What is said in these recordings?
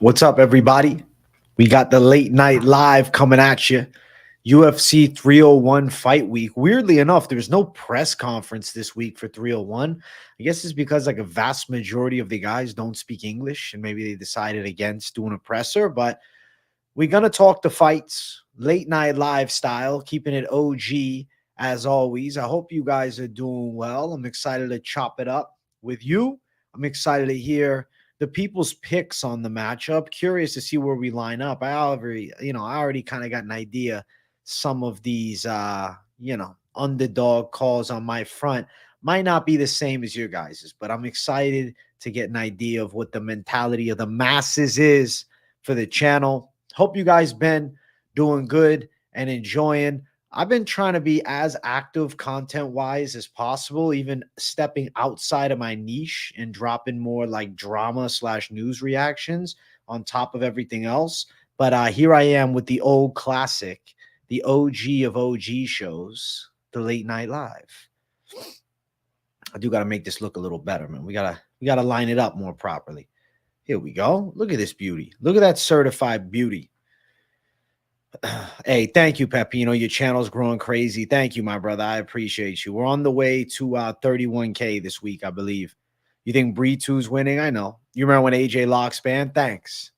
What's up, everybody? We got the late night live coming at you. UFC 301 fight week. Weirdly enough, there's no press conference this week for 301. I guess it's because like a vast majority of the guys don't speak English and maybe they decided against doing a presser, but we're going to talk the fights, late night live style, keeping it OG as always. I hope you guys are doing well. I'm excited to chop it up with you. I'm excited to hear the people's picks on the matchup. Curious to see where we line up. I already kind of got an idea. Some of these, underdog calls on my front might not be the same as your guys's, but I'm excited to get an idea of what the mentality of the masses is for the channel. Hope you guys been doing good and enjoying. I've been trying to be as active content-wise as possible, even stepping outside of my niche and dropping more like drama/news reactions on top of everything else. But here I am with the old classic, the OG of OG shows, the late night live. I do got to make this look a little better, man. We gotta line it up more properly. Here we go. Look at this beauty. Look at that certified beauty. Hey, thank you, Petrino. Your channel's growing crazy. Thank you, my brother. I appreciate you. We're on the way to 31K this week, I believe. You think Brito's winning? I know. You remember when AJ Locke's banned? Thanks.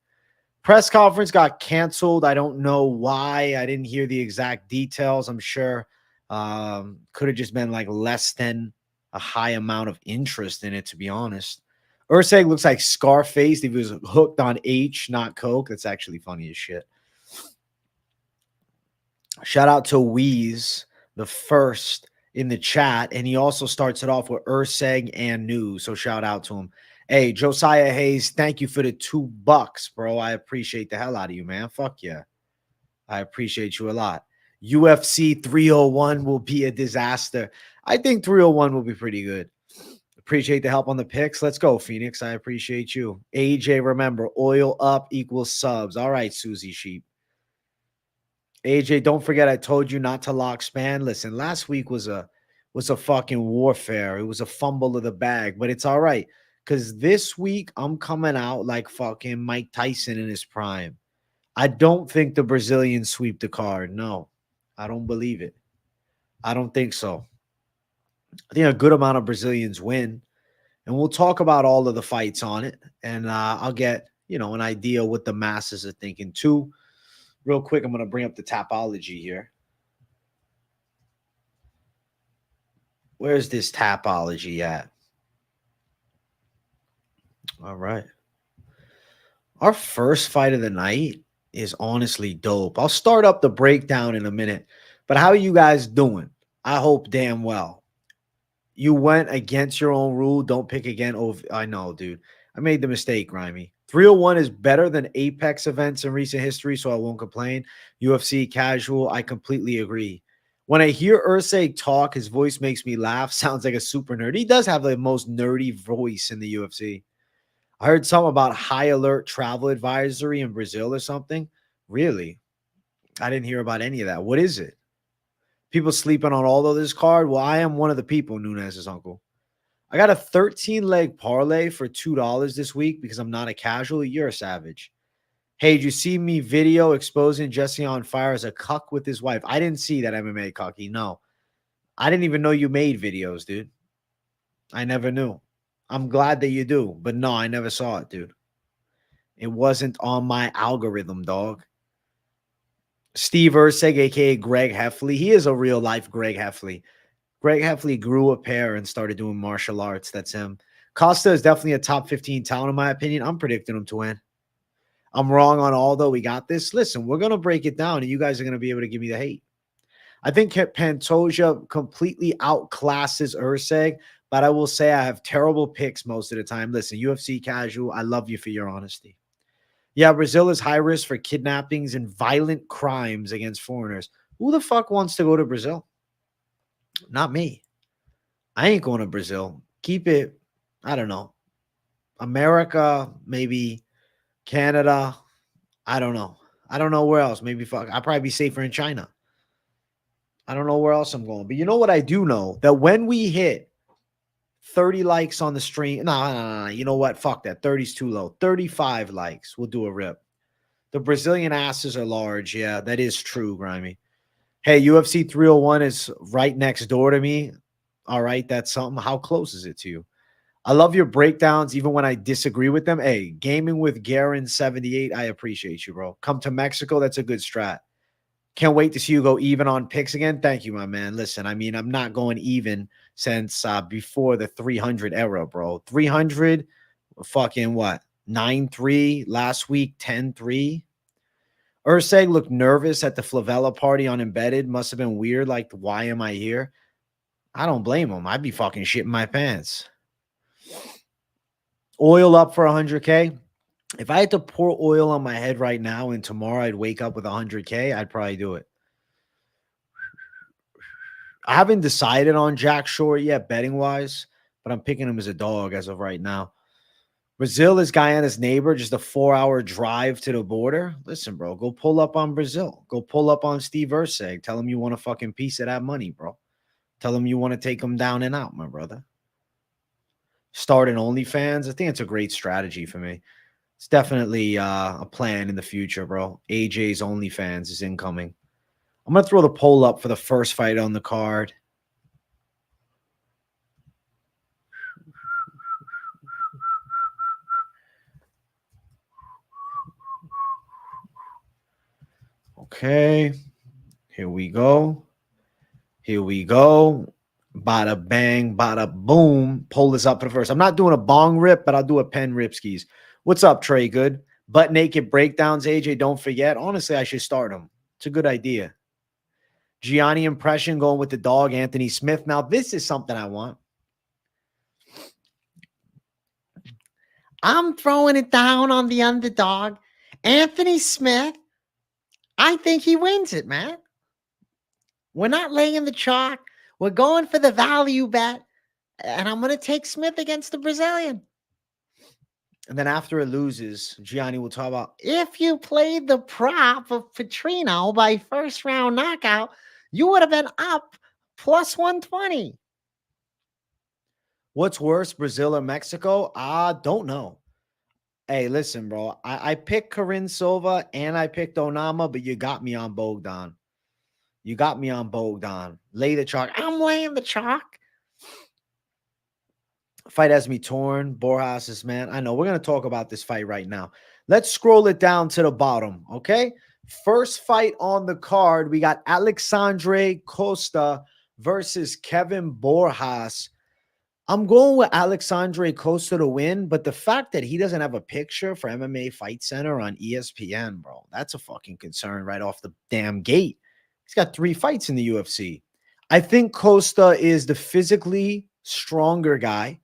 Press conference got canceled. I don't know why. I didn't hear the exact details. I'm sure could have just been like less than a high amount of interest in it, to be honest. Erceg looks like Scarface if he was hooked on H, not Coke. That's actually funny as shit. Shout out to Wheeze, the first in the chat. And he also starts it off with Erceg and news. So shout out to him. Hey, Josiah Hayes, thank you for the $2, bro. I appreciate the hell out of you, man. Fuck yeah. I appreciate you a lot. UFC 301 will be a disaster. I think 301 will be pretty good. Appreciate the help on the picks. Let's go, Phoenix. I appreciate you. AJ, remember, oil up equals subs. All right, Susie Sheep. AJ, don't forget I told you not to lock span. Listen, last week was a fucking warfare. It was a fumble of the bag, but it's all right. Because this week, I'm coming out like fucking Mike Tyson in his prime. I don't think the Brazilians sweep the card. No, I don't believe it. I don't think so. I think a good amount of Brazilians win. And we'll talk about all of the fights on it. And I'll get, an idea what the masses are thinking too. Real quick, I'm going to bring up the Tapology here. Where's this Tapology at? All right. Our first fight of the night is honestly dope. I'll start up the breakdown in a minute. But how are you guys doing? I hope damn well. You went against your own rule. Don't pick again. Oh, I know, dude. I made the mistake, Grimy. 301 is better than Apex events in recent history, so I won't complain. UFC casual, I completely agree. When I hear Erceg talk, his voice makes me laugh. Sounds like a super nerd. He does have the most nerdy voice in the UFC. I heard something about high alert travel advisory in Brazil or something. Really? I didn't hear about any of that. What is it? People sleeping on all of this card? Well, I am one of the people, Nunez's uncle. I got a 13-leg parlay for $2 this week because I'm not a casual. You're a savage. Hey, did you see me video exposing Jesse on fire as a cuck with his wife? I didn't see that MMA cucky. No. I didn't even know you made videos, dude. I never knew. I'm glad that you do, but no, I never saw it, dude. It wasn't on my algorithm, dog. Steve Erceg, a.k.a. Greg Heffley. He is a real-life Greg Heffley. Greg Heffley grew a pair and started doing martial arts. That's him. Costa is definitely a top 15 talent, in my opinion. I'm predicting him to win. I'm wrong on Aldo. We got this. Listen, we're going to break it down, and you guys are going to be able to give me the hate. I think Pantoja completely outclasses Erceg, but I will say I have terrible picks most of the time. Listen, UFC casual, I love you for your honesty. Yeah, Brazil is high risk for kidnappings and violent crimes against foreigners. Who the fuck wants to go to Brazil? Not me. I ain't going to Brazil. Keep it, I don't know. America, maybe Canada. I don't know. I don't know where else. Maybe fuck. I'll probably be safer in China. I don't know where else I'm going. But you know what I do know? That when we hit 30 likes on the stream. No. You know what? Fuck that. 30's too low. 35 likes. We'll do a rip. The Brazilian asses are large. Yeah, that is true, Grimy. Hey, UFC 301 is right next door to me. All right, that's something. How close is it to you? I love your breakdowns, even when I disagree with them. Hey, gaming with Garen 78, I appreciate you, bro. Come to Mexico, that's a good strat. Can't wait to see you go even on picks again. Thank you, my man. Listen, I mean, I'm not going even since before the 300 era, bro. 300, fucking what? 9-3 last week, 10-3. Erceg looked nervous at the Flavella party on Embedded. Must have been weird. Like, why am I here? I don't blame him. I'd be fucking shitting my pants. Oil up for 100K. If I had to pour oil on my head right now and tomorrow I'd wake up with 100K, I'd probably do it. I haven't decided on Jack Shore yet, betting wise, but I'm picking him as a dog as of right now. Brazil is Guyana's neighbor, just a 4-hour drive to the border. Listen, bro, go pull up on Brazil. Go pull up on Steve Erceg. Tell him you want a fucking piece of that money, bro. Tell him you want to take him down and out, my brother. Start an OnlyFans. I think it's a great strategy for me. It's definitely a plan in the future, bro. AJ's OnlyFans is incoming. I'm going to throw the poll up for the first fight on the card. Okay. Here we go. Here we go. Bada bang, bada boom. Poll is up for the first. I'm not doing a bong rip, but I'll do a pen rip skis. What's up, Trey? Good. Butt naked breakdowns, AJ. Don't forget. Honestly, I should start them. It's a good idea. Gianni impression going with the dog, Anthony Smith. Now, this is something I want. I'm throwing it down on the underdog. Anthony Smith, I think he wins it, man. We're not laying the chalk. We're going for the value bet. And I'm going to take Smith against the Brazilian. And then after it loses, Gianni will talk about, if you played the prop of Petrino by first round knockout, you would have been up plus 120. What's worse, Brazil or Mexico? I don't know. Hey, listen, bro. I picked Corinne Silva and I picked Onama, but you got me on Bogdan. You got me on Bogdan. Lay the chalk. I'm laying the chalk. Fight has me torn. Borjas is, man. I know. We're going to talk about this fight right now. Let's scroll it down to the bottom, okay? First fight on the card, we got Alexandre Costa versus Kevin Borjas. I'm going with Alexandre Costa to win, but the fact that he doesn't have a picture for MMA Fight Center on ESPN, bro, that's a fucking concern right off the damn gate. He's got 3 fights in the UFC. I think Costa is the physically stronger guy.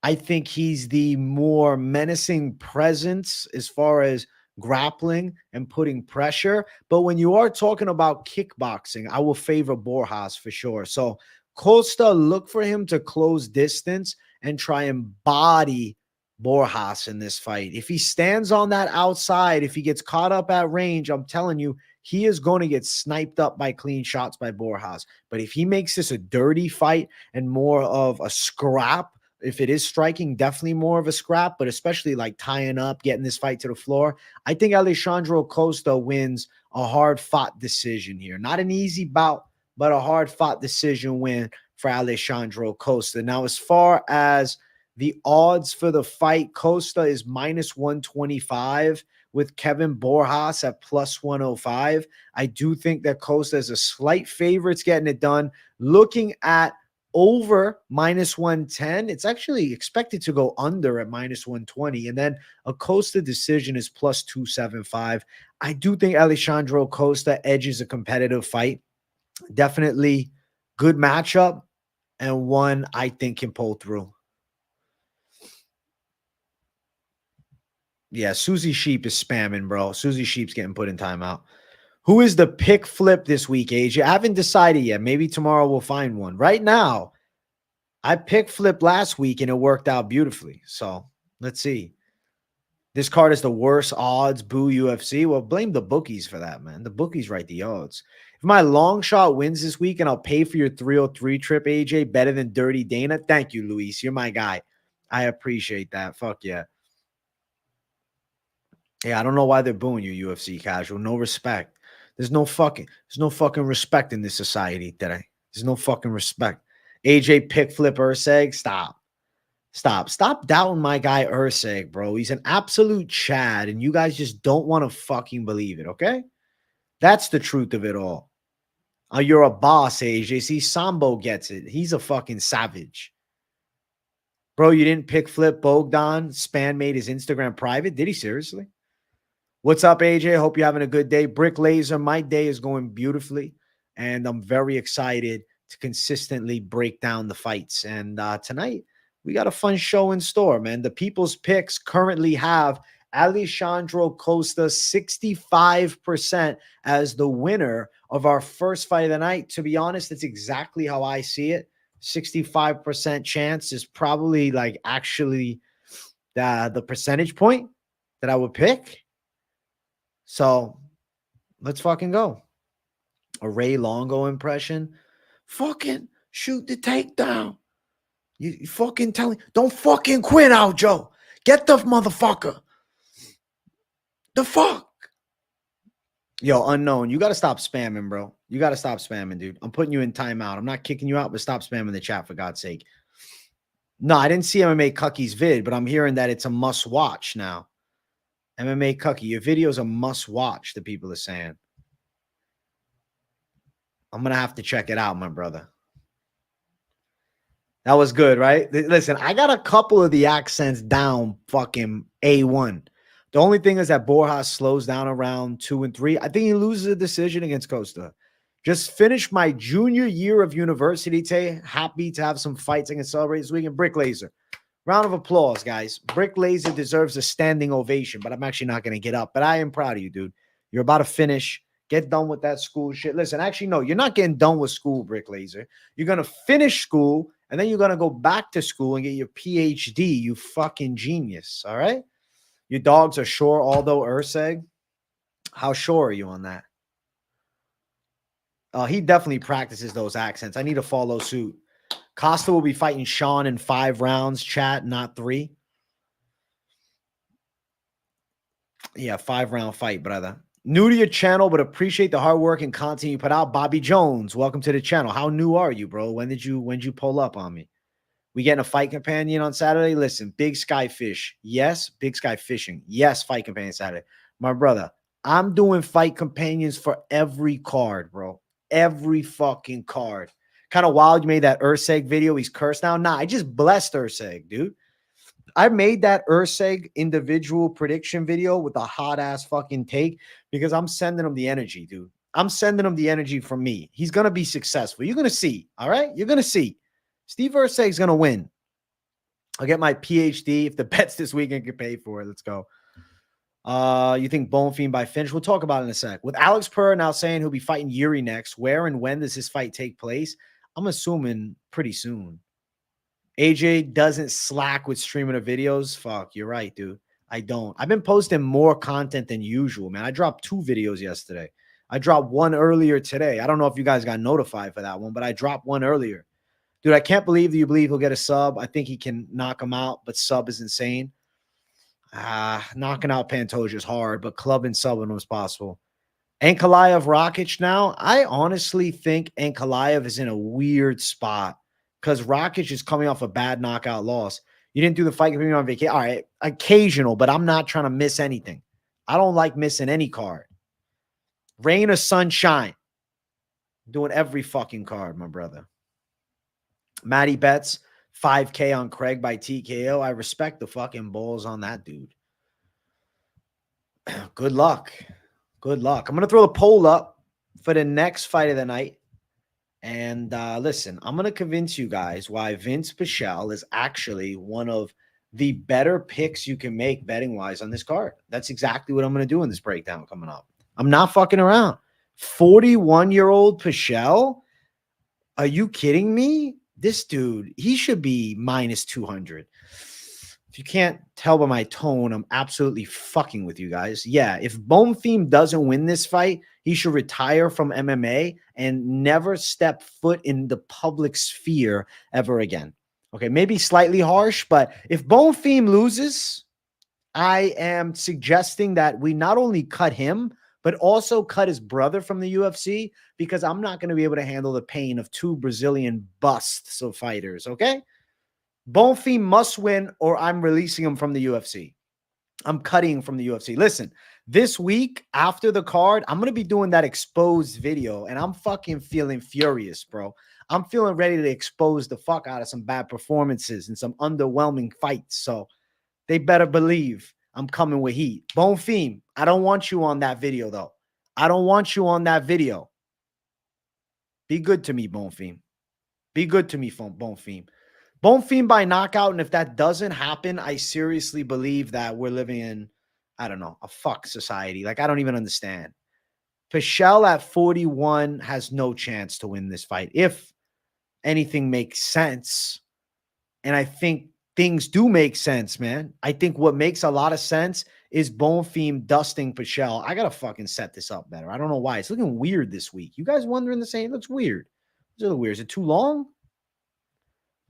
I think he's the more menacing presence as far as grappling and putting pressure. But when you are talking about kickboxing, I will favor Borjas for sure. So Costa, look for him to close distance and try and body Borjas in this fight. If he stands on that outside, if he gets caught up at range, I'm telling you, he is going to get sniped up by clean shots by Borjas. But if he makes this a dirty fight and more of a scrap, if it is striking, definitely more of a scrap, but especially like tying up, getting this fight to the floor, I think Alexandre Costa wins a hard-fought decision here. Not an easy bout, but a hard-fought decision win for Alexandre Costa. Now, as far as the odds for the fight, Costa is minus 125 with Kevin Borjas at plus 105. I do think that Costa is a slight favorite getting it done. Looking at over minus 110, it's actually expected to go under at minus 120. And then a Costa decision is plus 275. I do think Alexandre Costa edges a competitive fight. Definitely good matchup and one I think can pull through. Yeah, Susie Sheep is spamming, bro. Susie Sheep's getting put in timeout. Who is the pick flip this week, AJ? I haven't decided yet. Maybe tomorrow we'll find one. Right now, I pick flipped last week and it worked out beautifully. So let's see. This card is the worst odds. Boo UFC. Well, blame the bookies for that, man. The bookies write the odds. If my long shot wins this week and I'll pay for your 303 trip, AJ, better than Dirty Dana. Thank you, Luis. You're my guy. I appreciate that. Fuck yeah. Yeah, I don't know why they're booing you, UFC casual. No respect. There's no fucking respect in this society today. There's no fucking respect. AJ pick flip Erceg. Stop doubting my guy Erceg, bro. He's an absolute Chad, and you guys just don't want to fucking believe it, okay? That's the truth of it all. You're a boss, AJ. See, Sambo gets it. He's a fucking savage. Bro, you didn't pick flip Bogdan. Span made his Instagram private. Did he seriously? What's up, AJ? Hope you're having a good day. Brick Laser, my day is going beautifully, and I'm very excited to consistently break down the fights. And tonight, we got a fun show in store, man. The people's picks currently have Alexandre Costa 65% as the winner of our first fight of the night. To be honest, that's exactly how I see it. 65% chance is probably like actually the percentage point that I would pick. So let's fucking go. A Ray Longo impression. Fucking shoot the takedown. You fucking tell me. Don't fucking quit, Aljo. Get the motherfucker. The fuck? Yo, unknown. You got to stop spamming, bro. You got to stop spamming, dude. I'm putting you in timeout. I'm not kicking you out, but stop spamming the chat for God's sake. No, I didn't see MMA Cucky's vid, but I'm hearing that it's a must watch now. MMA Cucky, your video is a must watch, the people are saying. I'm going to have to check it out, my brother. That was good, right? Listen, I got a couple of the accents down fucking A1. The only thing is that Borjas slows down around 2 and 3. I think he loses a decision against Costa. Just finished my junior year of university today. Happy to have some fights I can celebrate this weekend. Brick Laser. Round of applause, guys. Brick Laser deserves a standing ovation, but I'm actually not going to get up. But I am proud of you, dude. You're about to finish. Get done with that school shit. Listen, actually, no, you're not getting done with school, Brick Laser. You're going to finish school, and then you're going to go back to school and get your PhD, you fucking genius, all right? Your dogs are sure, Aldo Erceg. How sure are you on that? He definitely practices those accents. I need to follow suit. Costa will be fighting Sean in 5 rounds, chat, not 3. Yeah, 5-round fight, brother. New to your channel, but appreciate the hard work and content you put out. Bobby Jones, welcome to the channel. How new are you, bro? When did you pull up on me? We getting a fight companion on Saturday? Listen, Big Sky Fish. Yes, Big Sky Fishing. Yes, fight companion Saturday. My brother, I'm doing fight companions for every card, bro. Every fucking card. Kind of wild you made that Erceg video. He's cursed now. Nah, I just blessed Erceg, dude. I made that Erceg individual prediction video with a hot-ass fucking take because I'm sending him the energy, dude. I'm sending him the energy from me. He's going to be successful. You're going to see, all right? You're going to see. Steve Erceg's going to win. I'll get my PhD if the bets this weekend can pay for it. Let's go. You think Bonfim by finish? We'll talk about it in a sec. With Alex Pereira now saying he'll be fighting Yuri next, where and when does this fight take place? I'm assuming pretty soon. AJ doesn't slack with streaming of videos. Fuck, you're right, dude. I don't. I've been posting more content than usual, man. I dropped 2 videos yesterday. I dropped 1 earlier today. I don't know if you guys got notified for that one, but I dropped 1 earlier. Dude, I can't believe that you believe he'll get a sub. I think he can knock him out, but sub is insane. Knocking out Pantoja is hard, but club and subbing was possible. Ankalaev Rakic now. I honestly think Ankalaev is in a weird spot because Rakic is coming off a bad knockout loss. You didn't do the fight coming on vacation. All right, occasional, but I'm not trying to miss anything. I don't like missing any card. Rain or sunshine. I'm doing every fucking card, my brother. Matty bets 5K on Craig by TKO. I respect the fucking balls on that dude. Good luck. Good luck. I'm going to throw the poll up for the next fight of the night. And listen, I'm going to convince you guys why Vinc Pichel is actually one of the better picks you can make betting-wise on this card. That's exactly what I'm going to do in this breakdown coming up. I'm not fucking around. 41-year-old Pichel? Are you kidding me? This dude, he should be minus 200. If you can't tell by my tone, I'm absolutely fucking with you guys. Yeah, if Bonfim doesn't win this fight, he should retire from MMA and never step foot in the public sphere ever again. Okay, maybe slightly harsh, but if Bonfim loses, I am suggesting that we not only cut him, but also cut his brother from the UFC, because I'm not going to be able to handle the pain of two Brazilian busts of fighters, okay? Bonfim must win or I'm releasing him from the UFC. I'm cutting from the UFC. Listen, this week after the card, I'm going to be doing that exposed video and I'm fucking feeling furious, bro. I'm feeling ready to expose the fuck out of some bad performances and some underwhelming fights. So they better believe I'm coming with heat. Bonfim, I don't want you on that video, though. I don't want you on that video. Be good to me, Bonfim. Be good to me, Bonfim. Bonfim by knockout, and if that doesn't happen, I seriously believe that we're living in, I don't know, a fuck society. Like, I don't even understand. Pichel at 41 has no chance to win this fight. If anything makes sense, and I think things do make sense, man. I think what makes a lot of sense is Bonfim dusting Pichel. I got to fucking set this up better. I don't know why. It's looking weird this week. You guys wondering the same? It looks weird. It's a little weird. Is it too long?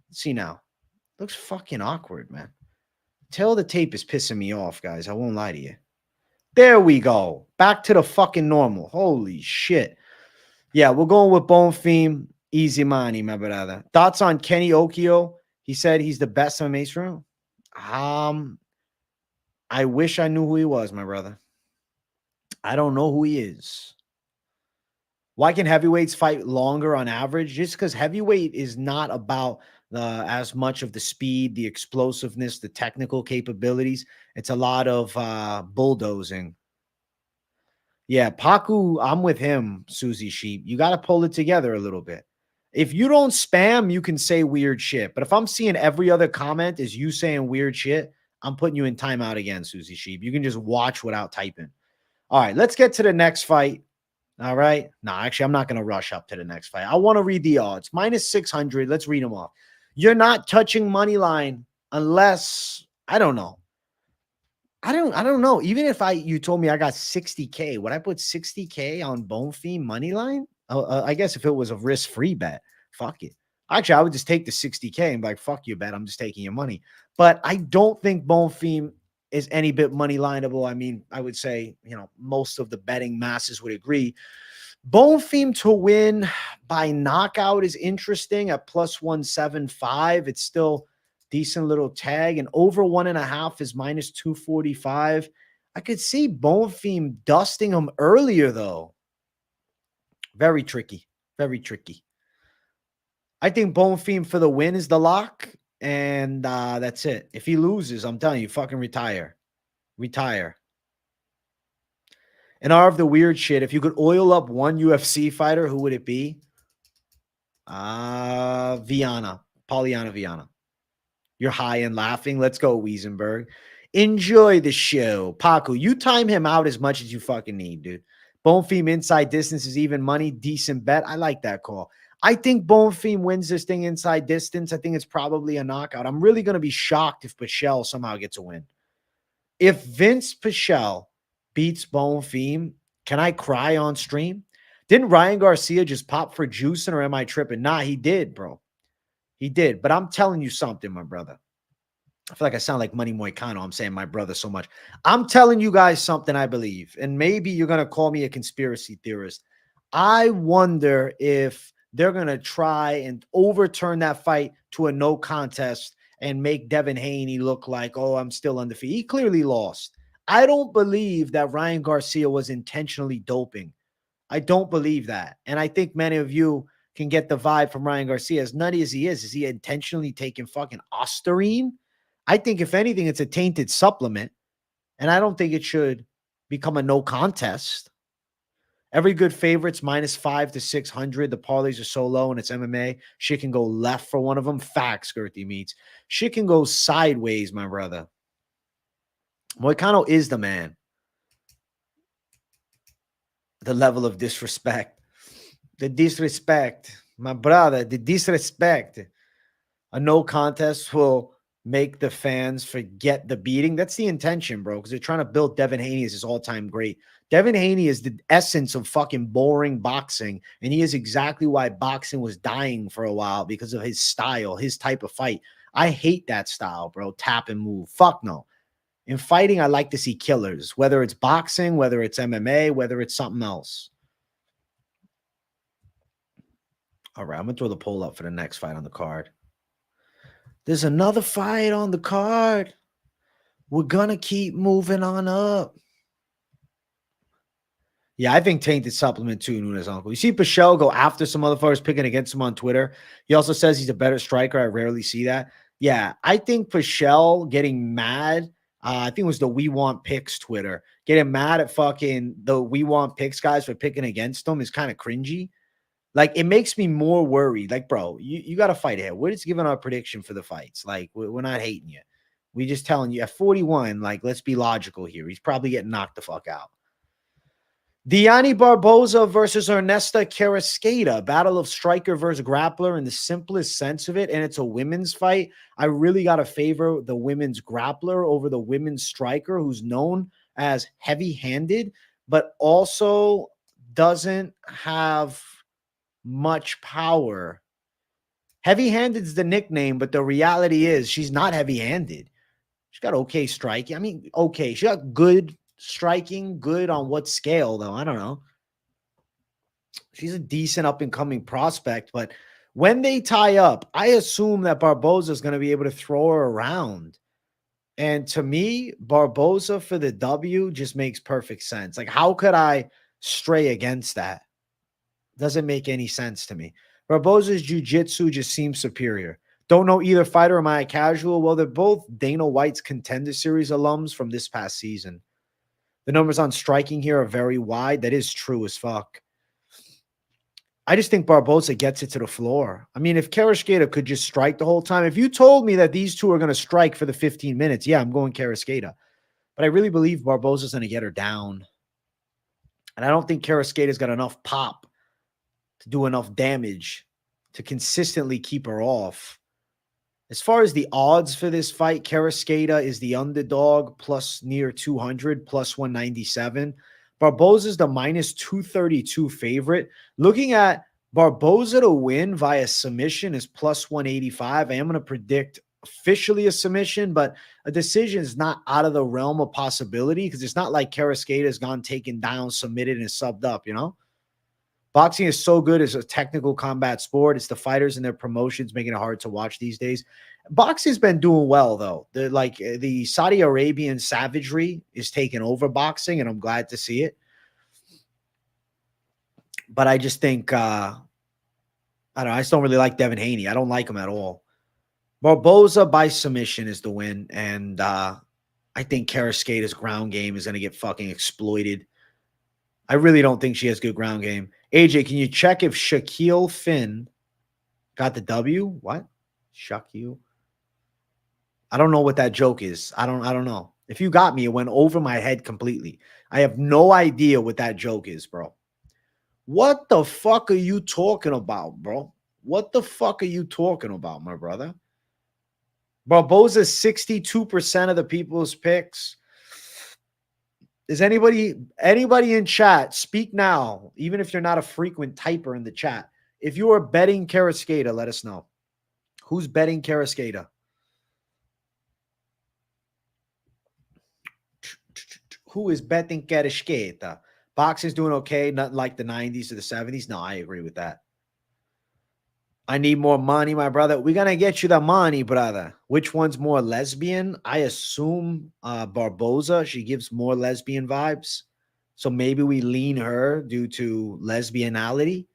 Let's see now. Looks fucking awkward, man. Tail of the tape is pissing me off, guys. I won't lie to you. There we go. Back to the fucking normal. Holy shit. Yeah, we're going with Bonfim. Easy money, my brother. Thoughts on Kenny Okio? He said he's the best in Mace Room. I wish I knew who he was, my brother. I don't know who he is. Why can heavyweights fight longer on average? Just because heavyweight is not about as much of the speed, the explosiveness, the technical capabilities. It's a lot of bulldozing. Yeah, Paku, I'm with him, Susie Sheep. You got to pull it together a little bit. If you don't spam, you can say weird shit. But if I'm seeing every other comment is you saying weird shit, I'm putting you in timeout again, Susie Sheep. You can just watch without typing. All right, let's get to the next fight. All right. No, actually, I'm not going to rush up to the next fight. I want to read the odds. Minus 600. Let's read them off. You're not touching money line unless, I don't know. I don't know. Even if you told me I got 60K, would I put 60K on Bonfim money line? I guess if it was a risk-free bet, fuck it. Actually, I would just take the 60K and be like, fuck you, bet. I'm just taking your money. But I don't think Bonfim is any bit money lineable. I mean, I would say, most of the betting masses would agree. Bonfim to win by knockout is interesting at plus 175. It's still decent little tag, and over 1.5 is minus 245. I could see Bonfim dusting him earlier, though. Very tricky. Very tricky. I think Bonfim for the win is the lock, and that's it. If he loses, I'm telling you, fucking retire. Retire. And are of the weird shit, if you could oil up one UFC fighter, who would it be? Viana. Polyana Viana. You're high and laughing. Let's go, Wiesenberg. Enjoy the show. Paku, you time him out as much as you fucking need, dude. Bonfim inside distance is even money. Decent bet. I like that call. I think Bonfim wins this thing inside distance. I think it's probably a knockout. I'm really going to be shocked if Pichel somehow gets a win. If Vince Pichel beats Bonfim, can I cry on stream? Didn't Ryan Garcia just pop for juicing, or am I tripping? Nah, he did, bro. He did. But I'm telling you something, my brother. I feel like I sound like Money Moicano. I'm saying my brother so much. I'm telling you guys something I believe. And maybe you're going to call me a conspiracy theorist. I wonder if they're going to try and overturn that fight to a no contest and make Devin Haney look like, oh, I'm still undefeated. He clearly lost. I don't believe that Ryan Garcia was intentionally doping. I don't believe that. And I think many of you can get the vibe from Ryan Garcia. As nutty as he is he intentionally taking fucking Ostarine? I think, if anything, it's a tainted supplement. And I don't think it should become a no contest. Every good favorite's minus 5 to 600. The parlays are so low and it's MMA. Shit can go left for one of them. Facts, Girthy Meats. Shit can go sideways, my brother. Moicano is the man. The level of disrespect. The disrespect. My brother, the disrespect. A no contest will make the fans forget the beating. That's the intention, bro, because they're trying to build Devin Haney as his all-time great. Devin Haney is the essence of fucking boring boxing, and he is exactly why boxing was dying for a while, because of his style, his type of fight. I hate that style, bro. Tap and move. Fuck no. In fighting, I like to see killers, whether it's boxing, whether it's MMA, whether it's something else. All right, I'm going to throw the poll up for the next fight on the card. There's another fight on the card. We're going to keep moving on up. Yeah, I think tainted supplement too, Nunes uncle. You see Pichel go after some motherfuckers picking against him on Twitter. He also says he's a better striker. I rarely see that. Yeah, I think Pichel getting mad, I think it was the We Want Picks Twitter, getting mad at fucking the We Want Picks guys for picking against him is kind of cringy. Like, it makes me more worried. Like, bro, you got to fight here. We're just giving our prediction for the fights. Like, we're not hating you. We just telling you at 41, like, let's be logical here. He's probably getting knocked the fuck out. Dione Barbosa versus Ernesta Kareckaite, battle of striker versus grappler in the simplest sense of it, and it's a women's fight. I really got to favor the women's grappler over the women's striker, who's known as heavy-handed, but also doesn't have much power. Heavy-handed is the nickname, but the reality is she's not heavy-handed. She's got okay striking. I mean, okay, she got good striking. Good on what scale, though? I don't know. She's a decent up-and-coming prospect, but when they tie up, I assume that Barbosa is going to be able to throw her around. And to me, Barbosa for the W just makes perfect sense. Like, how could I stray against that? Doesn't make any sense to me. Barbosa's jiu-jitsu just seems superior. Don't know either fighter. Am I a casual? Well, they're both Dana White's Contender Series alums from this past season. The numbers on striking here are very wide. That is true as fuck. I just think Barbosa gets it to the floor. I mean, if Kareckaite could just strike the whole time. If you told me that these two are going to strike for the 15 minutes, yeah, I'm going Kareckaite. But I really believe Barbosa's going to get her down. And I don't think Kareckaite's got enough pop to do enough damage to consistently keep her off. As far as the odds for this fight, Kareckaite is the underdog, plus near 200, plus 197. Barbosa is the minus 232 favorite. Looking at Barbosa to win via submission is plus 185. I am going to predict officially a submission, but a decision is not out of the realm of possibility, because it's not like Kareckaite has gone taken down, submitted, and subbed up, you know? Boxing is so good as a technical combat sport. It's the fighters and their promotions making it hard to watch these days. Boxing's been doing well, though. The Saudi Arabian savagery is taking over boxing, and I'm glad to see it. But I just think, I don't know, I just don't really like Devin Haney. I don't like him at all. Barbosa by submission is the win, and I think Kareckaite's ground game is going to get fucking exploited. I really don't think she has good ground game. AJ, can you check if Shaquille Finn got the W? What? Shaquille? I don't know what that joke is. I don't know. If you got me, it went over my head completely. I have no idea what that joke is, bro. What the fuck are you talking about, bro? What the fuck are you talking about, my brother? Barbosa 62% of the people's picks. Is anybody in chat? Speak now, even if you're not a frequent typer in the chat. If you are betting Kareckaite, let us know. Who's betting Kareckaite? Who is betting Kareckaite? Boxing's doing okay, nothing like the 90s or the 70s. No, I agree with that. I need more money, my brother. We're going to get you the money, brother. Which one's more lesbian? I assume Barbosa. She gives more lesbian vibes. So maybe we lean her due to lesbianality.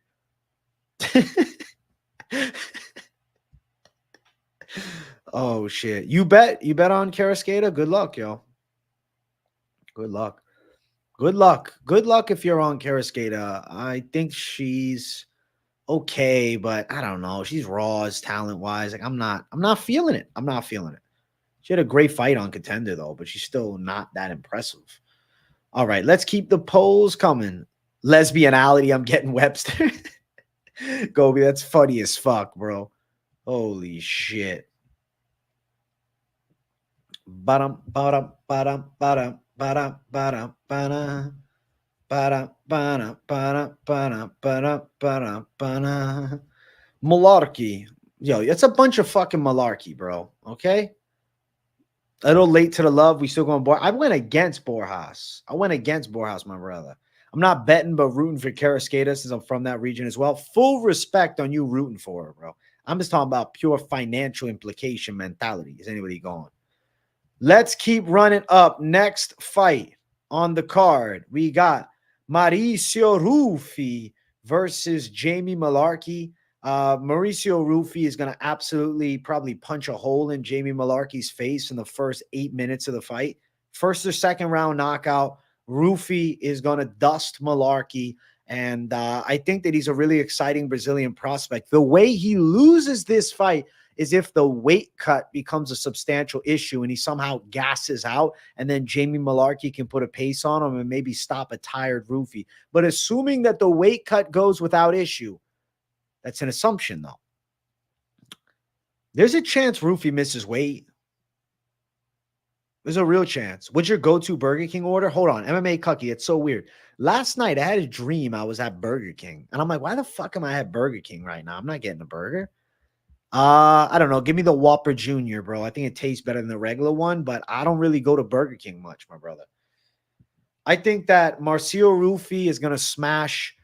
Oh, shit. You bet on Kareckaite? Good luck, yo. Good luck. Good luck. Good luck if you're on Kareckaite. I think she's okay, but I don't know. She's raw as talent-wise. Like, I'm not feeling it. I'm not feeling it. She had a great fight on Contender, though, but she's still not that impressive. All right, let's keep the polls coming. Lesbianality, I'm getting Webster. Gobi, that's funny as fuck, bro. Holy shit. Ba-dum, ba-dum, ba-dum, ba-dum, ba-dum, ba-dum, ba-dum. Ba-dum, ba-dum, ba-dum, ba-dum, ba-dum, ba-dum, ba-dum. Mullarkey. Yo, it's a bunch of fucking malarkey, bro. Okay? A little late to the love. We still going Borjas. I went against Borjas. My brother. I'm not betting, but rooting for Kareckaite since I'm from that region as well. Full respect on you rooting for her, bro. I'm just talking about pure financial implication mentality. Is anybody going? Let's keep running up. Next fight on the card. We got Mauricio Ruffy versus Jamie Mullarkey. Mauricio Ruffy is going to absolutely probably punch a hole in Jamie Mullarkey's face in the first 8 minutes of the fight. First or second round knockout. Ruffy is going to dust Mullarkey. And I think that he's a really exciting Brazilian prospect. The way he loses this fight is if the weight cut becomes a substantial issue and he somehow gasses out, and then Jamie Mullarkey can put a pace on him and maybe stop a tired Ruffy. But assuming that the weight cut goes without issue, that's an assumption, though. There's a chance Ruffy misses weight. There's a real chance. What's your go-to Burger King order? Hold on. MMA Cucky. It's so weird. Last night, I had a dream I was at Burger King. And I'm like, why the fuck am I at Burger King right now? I'm not getting a burger. I don't know. Give me the Whopper Jr., bro. I think it tastes better than the regular one, but I don't really go to Burger King much, my brother. I think that Mauricio Ruffy is going to smash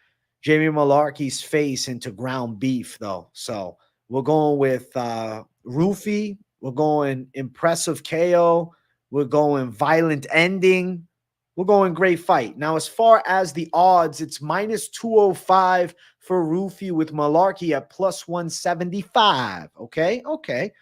Jamie Mullarkey's face into ground beef, though. So we're going with Ruffy. We're going impressive KO. We're going violent ending. We're going great fight. Now, as far as the odds, it's minus 205 for Ruffy with Mullarkey at plus 175. Okay.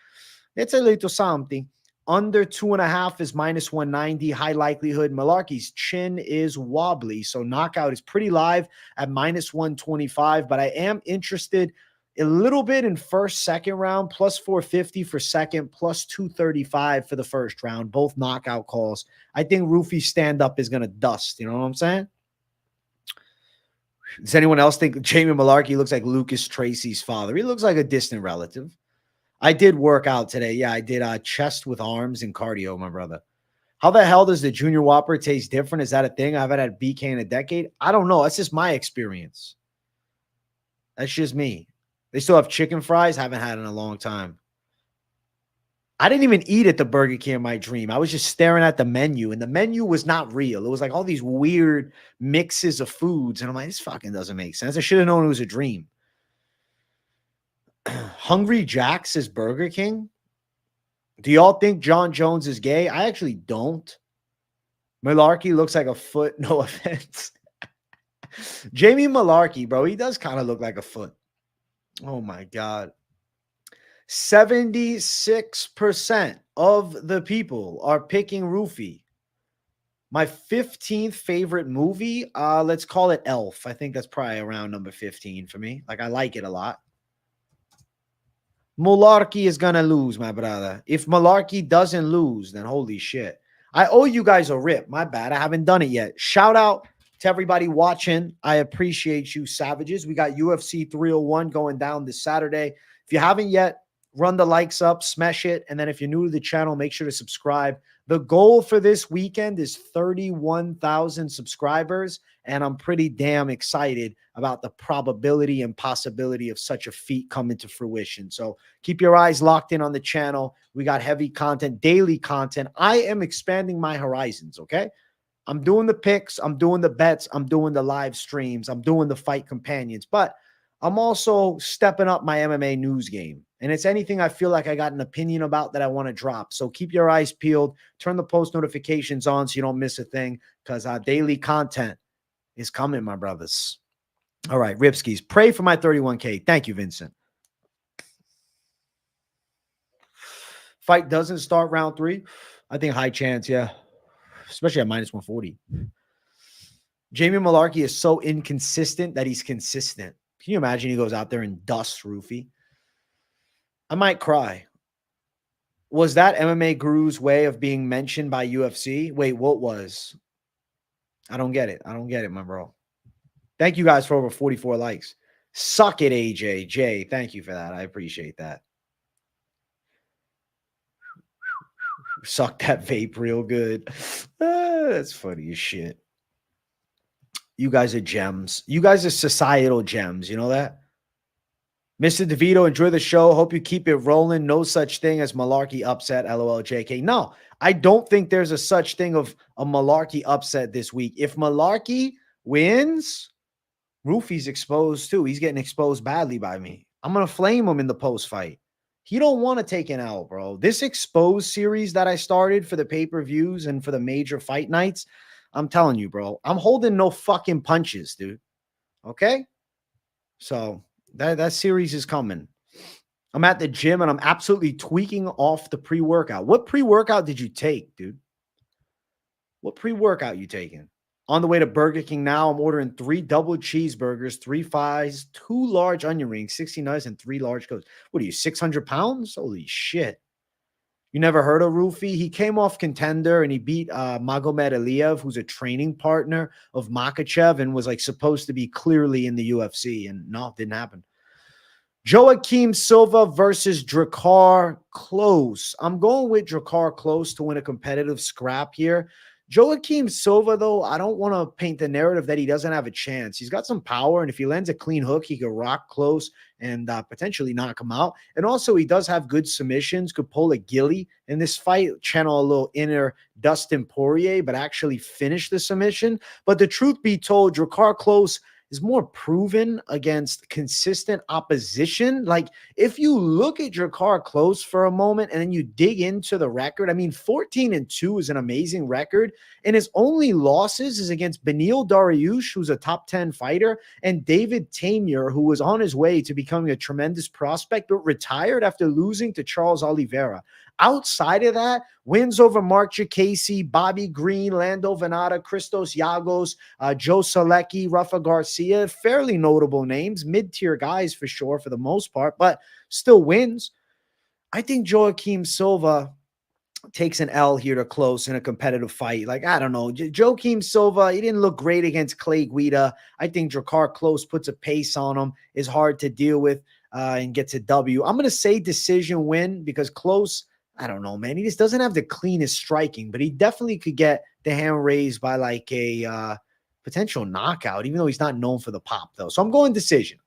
It's a little something. Under 2.5 is minus 190. High likelihood. Mullarkey's chin is wobbly. So knockout is pretty live at minus 125. But I am interested a little bit in first, second round, plus 450 for second, plus 235 for the first round. Both knockout calls. I think Ruffy's stand-up is going to dust. You know what I'm saying? Does anyone else think Jamie Mullarkey looks like Lucas Tracy's father? He looks like a distant relative. I did work out today. Yeah, I did chest with arms and cardio, my brother. How the hell does the Junior Whopper taste different? Is that a thing? I haven't had BK in a decade. I don't know. That's just my experience. That's just me. They still have chicken fries. Haven't had in a long time. I didn't even eat at the Burger King in my dream. I was just staring at the menu, and the menu was not real. It was like all these weird mixes of foods. And I'm like, this fucking doesn't make sense. I should have known it was a dream. Hungry Jack says Burger King. Do y'all think John Jones is gay? I actually don't. Mullarkey looks like a foot. No offense. Jamie Mullarkey, bro, he does kind of look like a foot. Oh, my God. 76% of the people are picking Ruffy. My 15th favorite movie, let's call it Elf. I think that's probably around number 15 for me. Like, I like it a lot. Mullarkey is going to lose, my brother. If Mullarkey doesn't lose, then holy shit. I owe you guys a rip. My bad. I haven't done it yet. Shout out to everybody watching. I appreciate you, savages. We got UFC 301 going down this Saturday. If you haven't yet, run the likes up, smash it. And then if you're new to the channel, make sure to subscribe. The goal for this weekend is 31,000 subscribers. And I'm pretty damn excited about the probability and possibility of such a feat coming to fruition. So keep your eyes locked in on the channel. We got heavy content, daily content. I am expanding my horizons, okay? I'm doing the picks. I'm doing the bets. I'm doing the live streams. I'm doing the fight companions. But I'm also stepping up my MMA news game. And it's anything I feel like I got an opinion about that I want to drop. So keep your eyes peeled. Turn the post notifications on so you don't miss a thing, because daily content is coming, my brothers. All right, Ripskis, pray for my 31K. Thank you, Vincent. Fight doesn't start round 3. I think high chance, yeah. Especially at minus 140. Jamie Mullarkey is so inconsistent that he's consistent. Can you imagine he goes out there and dusts Ruffy? I might cry. Was that MMA Guru's way of being mentioned by UFC? Wait, what was? I don't get it. I don't get it, my bro. Thank you guys for over 44 likes. Suck it, AJ. Jay, thank you for that. I appreciate that. Suck that vape real good. That's funny as shit. You guys are gems. You guys are societal gems. You know that? Mr. DeVito, enjoy the show. Hope you keep it rolling. No such thing as Mullarkey upset. LOL, JK. No, I don't think there's a such thing of a Mullarkey upset this week. If Mullarkey wins, Ruffy's exposed too. He's getting exposed badly by me. I'm going to flame him in the post fight. He don't want to take an L, bro. This exposed series that I started for the pay-per-views and for the major fight nights, I'm telling you, bro, I'm holding no fucking punches, dude. Okay? So that series is coming. I'm at the gym and I'm absolutely tweaking off the pre-workout. What pre-workout did you take, dude? What pre-workout you taking? On the way to Burger King now, I'm ordering 3 double cheeseburgers, 3 fries, 2 large onion rings, 60 nuts, and 3 large Cokes. What are you, 600 pounds? Holy shit. You never heard of Ruffy? He came off Contender and he beat Magomed Aliyev, who's a training partner of Makhachev and was like supposed to be clearly in the UFC. And no, it didn't happen. Joaquim Silva versus Drakkar Klose. I'm going with Drakkar Klose to win a competitive scrap here. Joaquim Silva, though, I don't want to paint the narrative that he doesn't have a chance. He's got some power, and if he lands a clean hook, he could rock Klose and potentially knock him out. And also, he does have good submissions, could pull a ghillie in this fight, channel a little inner Dustin Poirier, but actually finish the submission. But the truth be told, Drakkar Klose is more proven against consistent opposition. Like, if you look at Drakkar Klose for a moment and then you dig into the record, I mean, 14-2 is an amazing record. And his only losses is against Beneil Dariush, who's a top 10 fighter, and David Tamier, who was on his way to becoming a tremendous prospect, but retired after losing to Charles Oliveira. Outside of that, wins over Mark Jacasey, Bobby Green, Lando Venata, Christos Yagos, Joe Selecki, Rafa Garcia, fairly notable names, mid-tier guys for sure for the most part, but still wins. I think Joaquim Silva takes an L here to Klose in a competitive fight. Like, I don't know. Joaquim Silva, he didn't look great against Clay Guida. I think Drakkar Klose puts a pace on him, is hard to deal with, and gets a W. I'm going to say decision win because Klose, I don't know, man. He just doesn't have the cleanest striking, but he definitely could get the hand raised by like a potential knockout, even though he's not known for the pop, though. So I'm going decision.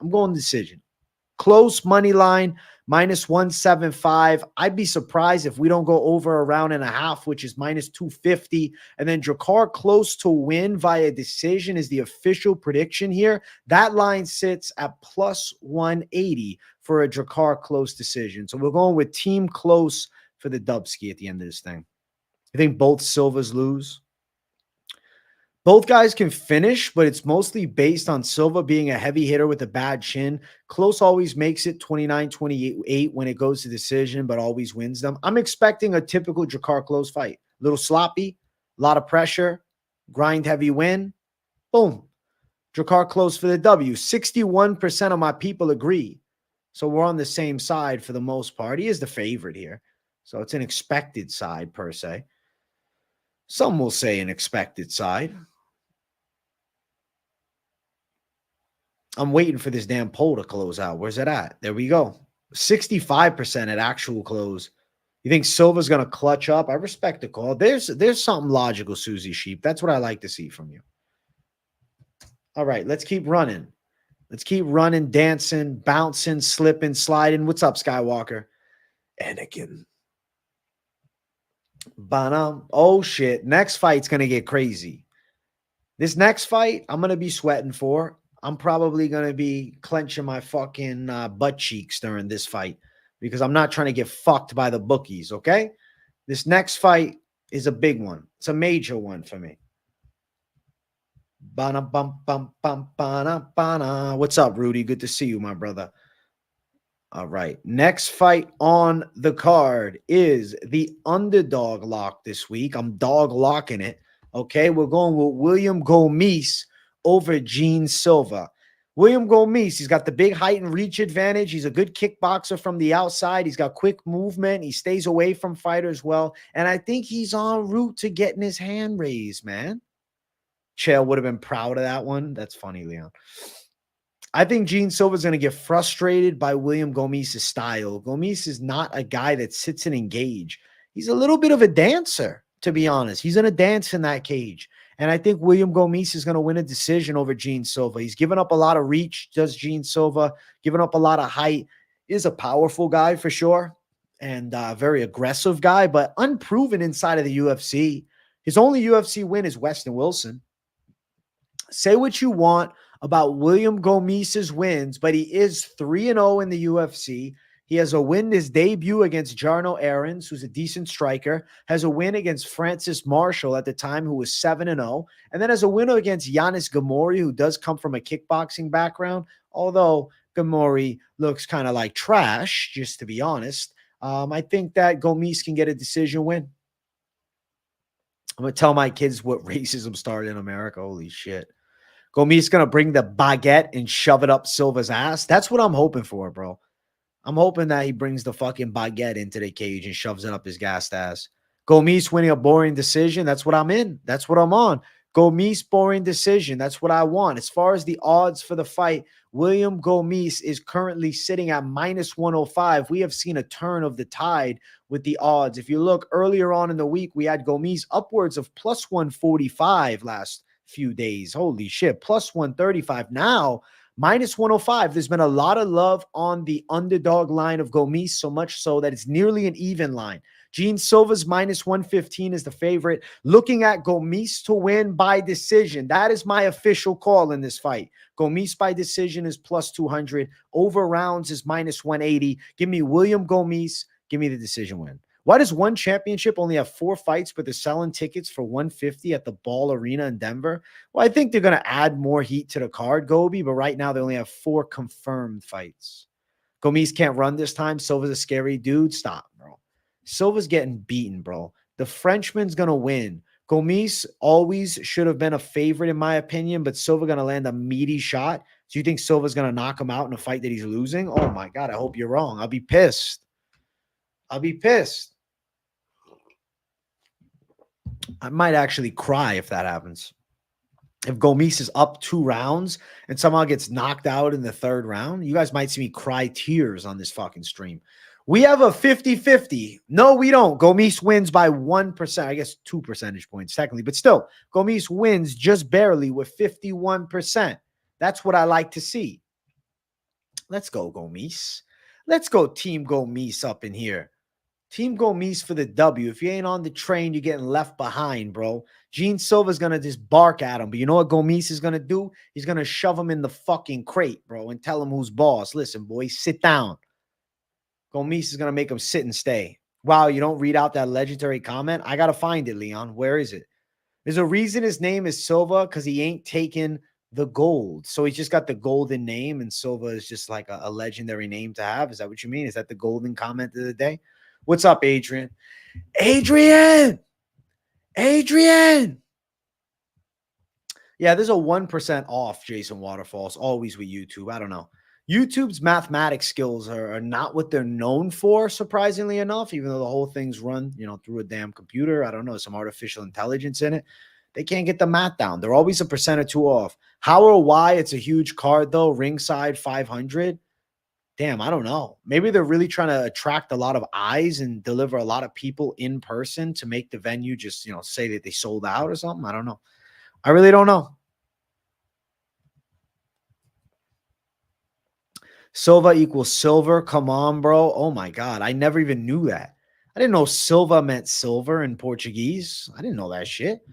Close money line, -175. I'd be surprised if we don't go over a round and a half, which is -250. And then Drakkar Klose to win via decision is the official prediction here. That line sits at +180 for a Drakkar Klose decision. So we're going with Team Klose for the Dubski at the end of this thing. I think both Silvas lose. Both guys can finish, but it's mostly based on Silva being a heavy hitter with a bad chin. Klose always makes it 29-28 when it goes to decision, but always wins them. I'm expecting a typical Drakkar Klose fight. A little sloppy, a lot of pressure, grind heavy win. Boom. Drakkar Klose for the W. 61% of my people agree. So we're on the same side for the most part. He is the favorite here. So it's an expected side per se. Some will say an expected side. I'm waiting for this damn poll to close out. Where's it at? There we go. 65% at actual close. You think Silva's going to clutch up? I respect the call. There's something logical, Susie Sheep. That's what I like to see from you. All right, let's keep running. Let's keep running, dancing, bouncing, slipping, sliding. What's up, Skywalker? Anakin. Banam. Oh, shit. Next fight's going to get crazy. This next fight, I'm going to be sweating for. I'm probably going to be clenching my fucking butt cheeks during this fight because I'm not trying to get fucked by the bookies, okay? This next fight is a big one. It's a major one for me. What's up, Rudy? Good to see you, my brother. All right. Next fight on the card is the underdog lock this week. I'm dog locking it. Okay. We're going with William Gomis over Gene Silva. William Gomis, he's got the big height and reach advantage. He's a good kickboxer from the outside. He's got quick movement. He stays away from fighters well. And I think he's en route to getting his hand raised, man. Chael would have been proud of that one. That's funny, Leon. I think Gene Silva is going to get frustrated by William Gomis' style. Gomis is not a guy that sits and engage. He's a little bit of a dancer, to be honest. He's going to dance in that cage. And I think William Gomis is going to win a decision over Gene Silva. He's given up a lot of reach, does Gene Silva, giving up a lot of height. Is a powerful guy for sure and very aggressive guy, but unproven inside of the UFC. His only UFC win is Weston Wilson. Say what you want about William Gomis's wins, but he is 3-0 in the UFC. He has a win his debut against Jarno Aarons, who's a decent striker, has a win against Francis Marshall at the time, who was 7-0, and then has a win against Yanis Gamori, who does come from a kickboxing background, although Gamori looks kind of like trash, just to be honest. I think that Gomis can get a decision win. I'm going to tell my kids what racism started in America. Holy shit. Gomis going to bring the baguette and shove it up Silva's ass. That's what I'm hoping for, bro. I'm hoping that he brings the fucking baguette into the cage and shoves it up his gassed ass. Gomis winning a boring decision. That's what I'm in. That's what I'm on. Gomis boring decision. That's what I want. As far as the odds for the fight, William Gomis is currently sitting at -105. We have seen a turn of the tide with the odds. If you look earlier on in the week, we had Gomis upwards of +145 last few days. Holy shit. +135. Now, -105. There's been a lot of love on the underdog line of Gomis, so much so that it's nearly an even line. Gene Silva's -115 is the favorite. Looking at Gomis to win by decision. That is my official call in this fight. Gomis by decision is +200. Over rounds is -180. Give me William Gomis. Give me the decision win. Why does one championship only have 4 fights, but they're selling tickets for $150 at the Ball Arena in Denver? Well, I think they're going to add more heat to the card, Gobi, but right now they only have 4 confirmed fights. Gomis can't run this time. Silva's a scary dude. Stop, bro. Silva's getting beaten, bro. The Frenchman's going to win. Gomis always should have been a favorite, in my opinion, but Silva going to land a meaty shot. So you think Silva's going to knock him out in a fight that he's losing? Oh, my God. I hope you're wrong. I'll be pissed. I'll be pissed. I might actually cry if that happens. If Gomis is up 2 rounds and somehow gets knocked out in the 3rd round, you guys might see me cry tears on this fucking stream. We have a 50-50. No, we don't. Gomis wins by 1%. I guess 2 percentage points technically, but still, Gomis wins just barely with 51%. That's what I like to see. Let's go, Gomis. Let's go, Team Gomis up in here. Team Gomis for the W. If you ain't on the train, you're getting left behind, bro. Gene Silva's going to just bark at him. But you know what Gomis is going to do? He's going to shove him in the fucking crate, bro, and tell him who's boss. Listen, boys, sit down. Gomis is going to make him sit and stay. Wow, you don't read out that legendary comment? I got to find it, Leon. Where is it? There's a reason his name is Silva, because he ain't taken the gold. So he's just got the golden name, and Silva is just like a legendary name to have. Is that what you mean? Is that the golden comment of the day? What's up, Adrian? Adrian! Adrian! Yeah, there's a 1% off Jason Waterfalls, always with YouTube. I don't know. YouTube's mathematics skills are not what they're known for, surprisingly enough, even though the whole thing's run, through a damn computer. I don't know, some artificial intelligence in it. They can't get the math down. They're always 1% or 2 off. How or why it's a huge card, though, ringside 500. Damn, I don't know. Maybe they're really trying to attract a lot of eyes and deliver a lot of people in person to make the venue just, say that they sold out or something. I don't know. I really don't know. Silva equals silver. Come on, bro. Oh, my God. I never even knew that. I didn't know Silva meant silver in Portuguese. I didn't know that shit.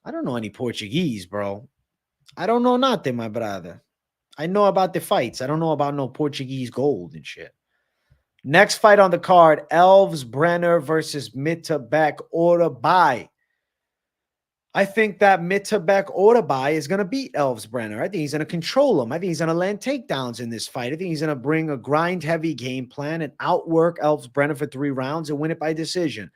I don't know any Portuguese, bro. I don't know nothing, my brother. I know about the fights. I don't know about no Portuguese gold and shit. Next fight on the card, Elves Brenner versus Mitabek Orolbai. I think that Mitabek Orolbai is going to beat Elves Brenner. I think he's going to control him. I think he's going to land takedowns in this fight. I think he's going to bring a grind-heavy game plan and outwork Elves Brenner for 3 rounds and win it by decision.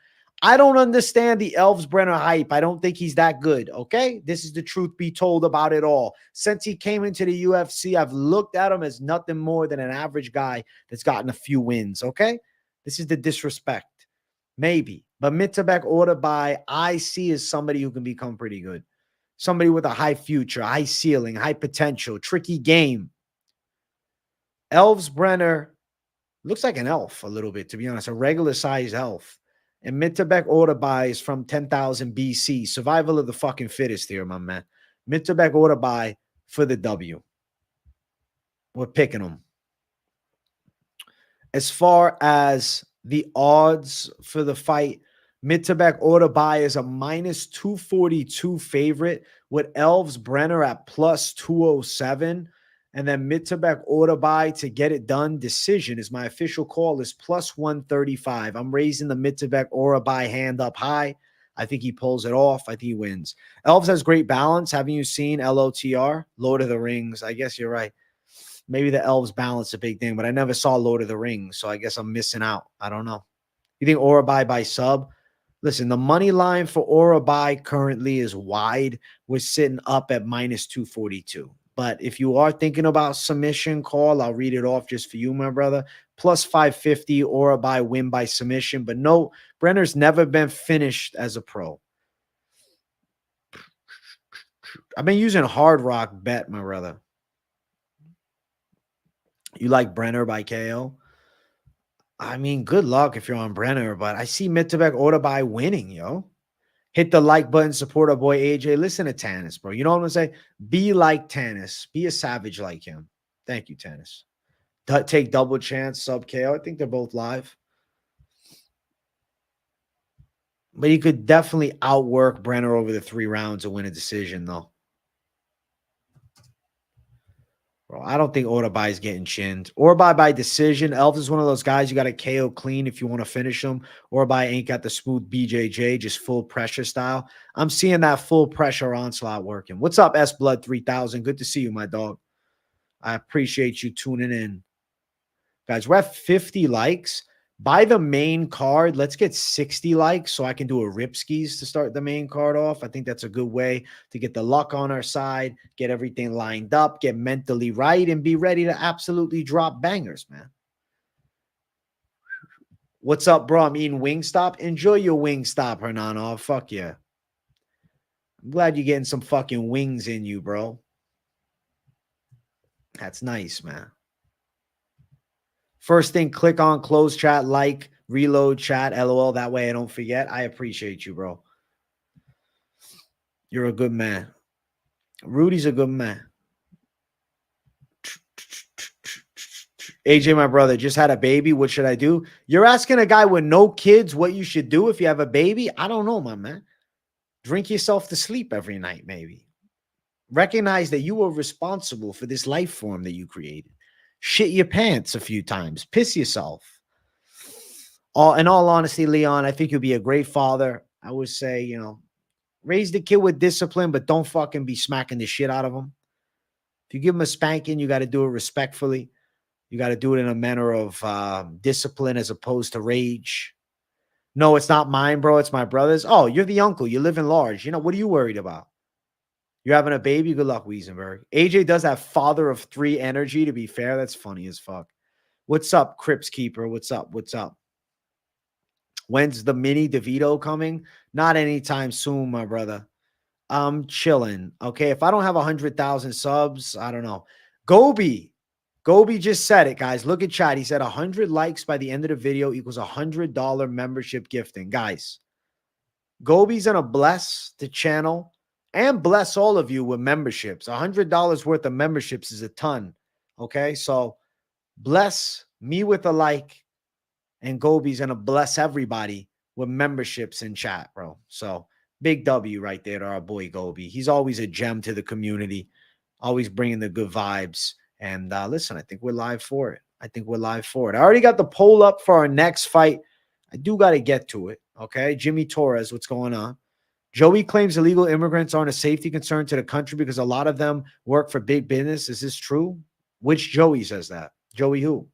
I don't understand the Elves Brenner hype. I don't think he's that good, okay? This is the truth be told about it all. Since he came into the UFC, I've looked at him as nothing more than an average guy that's gotten a few wins, okay? This is the disrespect. Maybe. But Mitabek Orolbai, I see as somebody who can become pretty good. Somebody with a high future, high ceiling, high potential, tricky game. Elves Brenner looks like an elf a little bit, to be honest, a regular-sized elf. And Mitterbeck Orolbai is from 10,000 BC. Survival of the fucking fittest here, my man. Mitterbeck Orolbai for the W. We're picking them. As far as the odds for the fight, Mitterbeck Orolbai is a minus 242 favorite with Elves Brenner at plus 207. And then Mitterbeck Orolbai to get it done. Decision is my official call is plus 135. I'm raising the Mitterbeck Orolbai hand up high. I think he pulls it off. I think he wins. Elves has great balance. Haven't you seen LOTR? Lord of the Rings. I guess you're right. Maybe the Elves balance a big thing, but I never saw Lord of the Rings, so I guess I'm missing out. I don't know. You think Orolbai by sub? Listen, the money line for Orolbai currently is wide. We're sitting up at minus 242. But if you are thinking about submission call, I'll read it off just for you, my brother. Plus 550, Orolbai win by submission. But no, Brenner's never been finished as a pro. I've been using Hard Rock Bet, my brother. You like Brenner by KO? I mean, good luck if you're on Brenner, but I see Mitterbeck Orolbai winning, yo. Hit the like button, support our boy AJ. Listen to Tannis, bro. You know what I'm going to say? Be like Tannis. Be a savage like him. Thank you, Tannis. Take double chance, sub KO. I think they're both live. But he could definitely outwork Brenner over the 3 rounds and win a decision, though. Bro, I don't think Orolbai is getting chinned. Orolbai by decision. Elves is one of those guys you got to KO clean if you want to finish him. Orolbai ain't got the smooth BJJ, just full pressure style. I'm seeing that full pressure onslaught working. What's up, S Blood 3000? Good to see you, my dog. I appreciate you tuning in. Guys, we're at 50 likes. By the main card, let's get 60 likes so I can do a Ripskis to start the main card off. I think that's a good way to get the luck on our side, get everything lined up, get mentally right, and be ready to absolutely drop bangers, man. What's up, bro? I'm eating Wingstop. Enjoy your Wingstop, Hernano. Fuck yeah. I'm glad you're getting some fucking wings in you, bro. That's nice, man. First thing, click on close chat, like, reload chat, LOL. That way I don't forget. I appreciate you, bro. You're a good man. Rudy's a good man. AJ, my brother, just had a baby. What should I do? You're asking a guy with no kids what you should do if you have a baby? I don't know, my man. Drink yourself to sleep every night, maybe. Recognize that you were responsible for this life form that you created. Shit your pants a few times. Piss yourself. In all honesty, Leon, I think you'll be a great father. I would say, you know, raise the kid with discipline, but don't fucking be smacking the shit out of him. If you give him a spanking, you got to do it respectfully. You got to do it in a manner of discipline as opposed to rage. No, it's not mine, bro. It's my brother's. Oh, you're the uncle. You live in large. You know, what are you worried about? You're having a baby? Good luck, Wiesenberg. AJ does have father of 3 energy, to be fair. That's funny as fuck. What's up, Crips Keeper? What's up? What's up? When's the mini DeVito coming? Not anytime soon, my brother. I'm chilling. Okay, if I don't have 100,000 subs, I don't know. Gobi just said it, guys. Look at chat. He said 100 likes by the end of the video equals $100 membership gifting. Guys, Gobi's going to bless the channel and bless all of you with memberships. $100 worth of memberships is a ton. Okay, so bless me with a like, and Gobi's going to bless everybody with memberships in chat, bro. So big W right there to our boy Gobi. He's always a gem to the community, always bringing the good vibes. And listen, I think we're live for it. I already got the poll up for our next fight. I do got to get to it. Okay, Jimmy Torres, what's going on? Joey claims illegal immigrants aren't a safety concern to the country because a lot of them work for big business. Is this true? Which Joey says that? Joey who?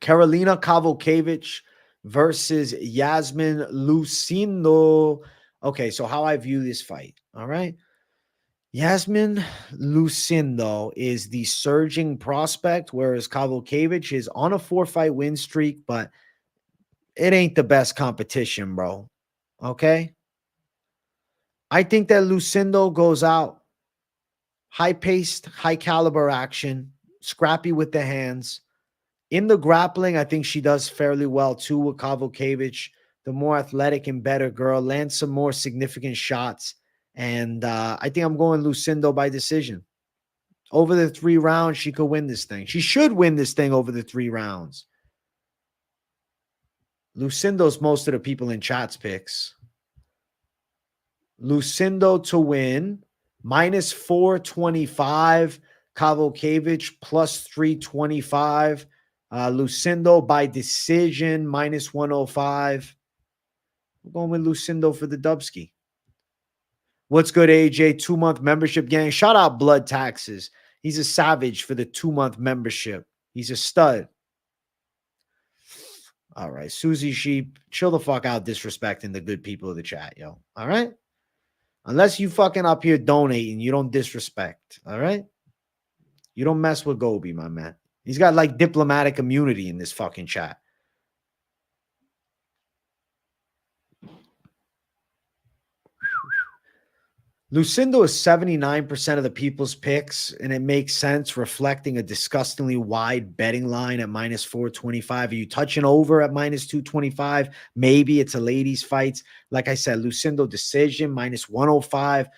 Karolina Kowalkiewicz versus Yasmin Lucindo. Okay, so how I view this fight. All right. Yasmin Lucindo is the surging prospect, whereas Kowalkiewicz is on a 4-fight win streak, but it ain't the best competition, bro. Okay? I think that Lucindo goes out high-paced, high-caliber action, scrappy with the hands, In the grappling, I think she does fairly well too with Kavokevich. The more athletic and better girl, lands some more significant shots. And I think I'm going Lucindo by decision. Over the 3 rounds, she could win this thing. She should win this thing over the 3 rounds. Lucindo's most of the people in chat's picks. Lucindo to win, minus 425. Kavokevich, plus 325. Lucindo by decision, minus 105. We're going with Lucindo for the Dubski. What's good, AJ? 2-month membership gang. Shout out Blood Taxes. He's a savage for the 2-month membership. He's a stud. All right. Susie Sheep, chill the fuck out disrespecting the good people of the chat, yo. All right? Unless you fucking up here donating, you don't disrespect. All right? You don't mess with Gobi, my man. He's got like diplomatic immunity in this fucking chat. Lucindo is 79% of the people's picks, and it makes sense, reflecting a disgustingly wide betting line at minus 425. Are you touching over at minus 225? Maybe it's a ladies' fights. Like I said, Lucindo decision, minus 105.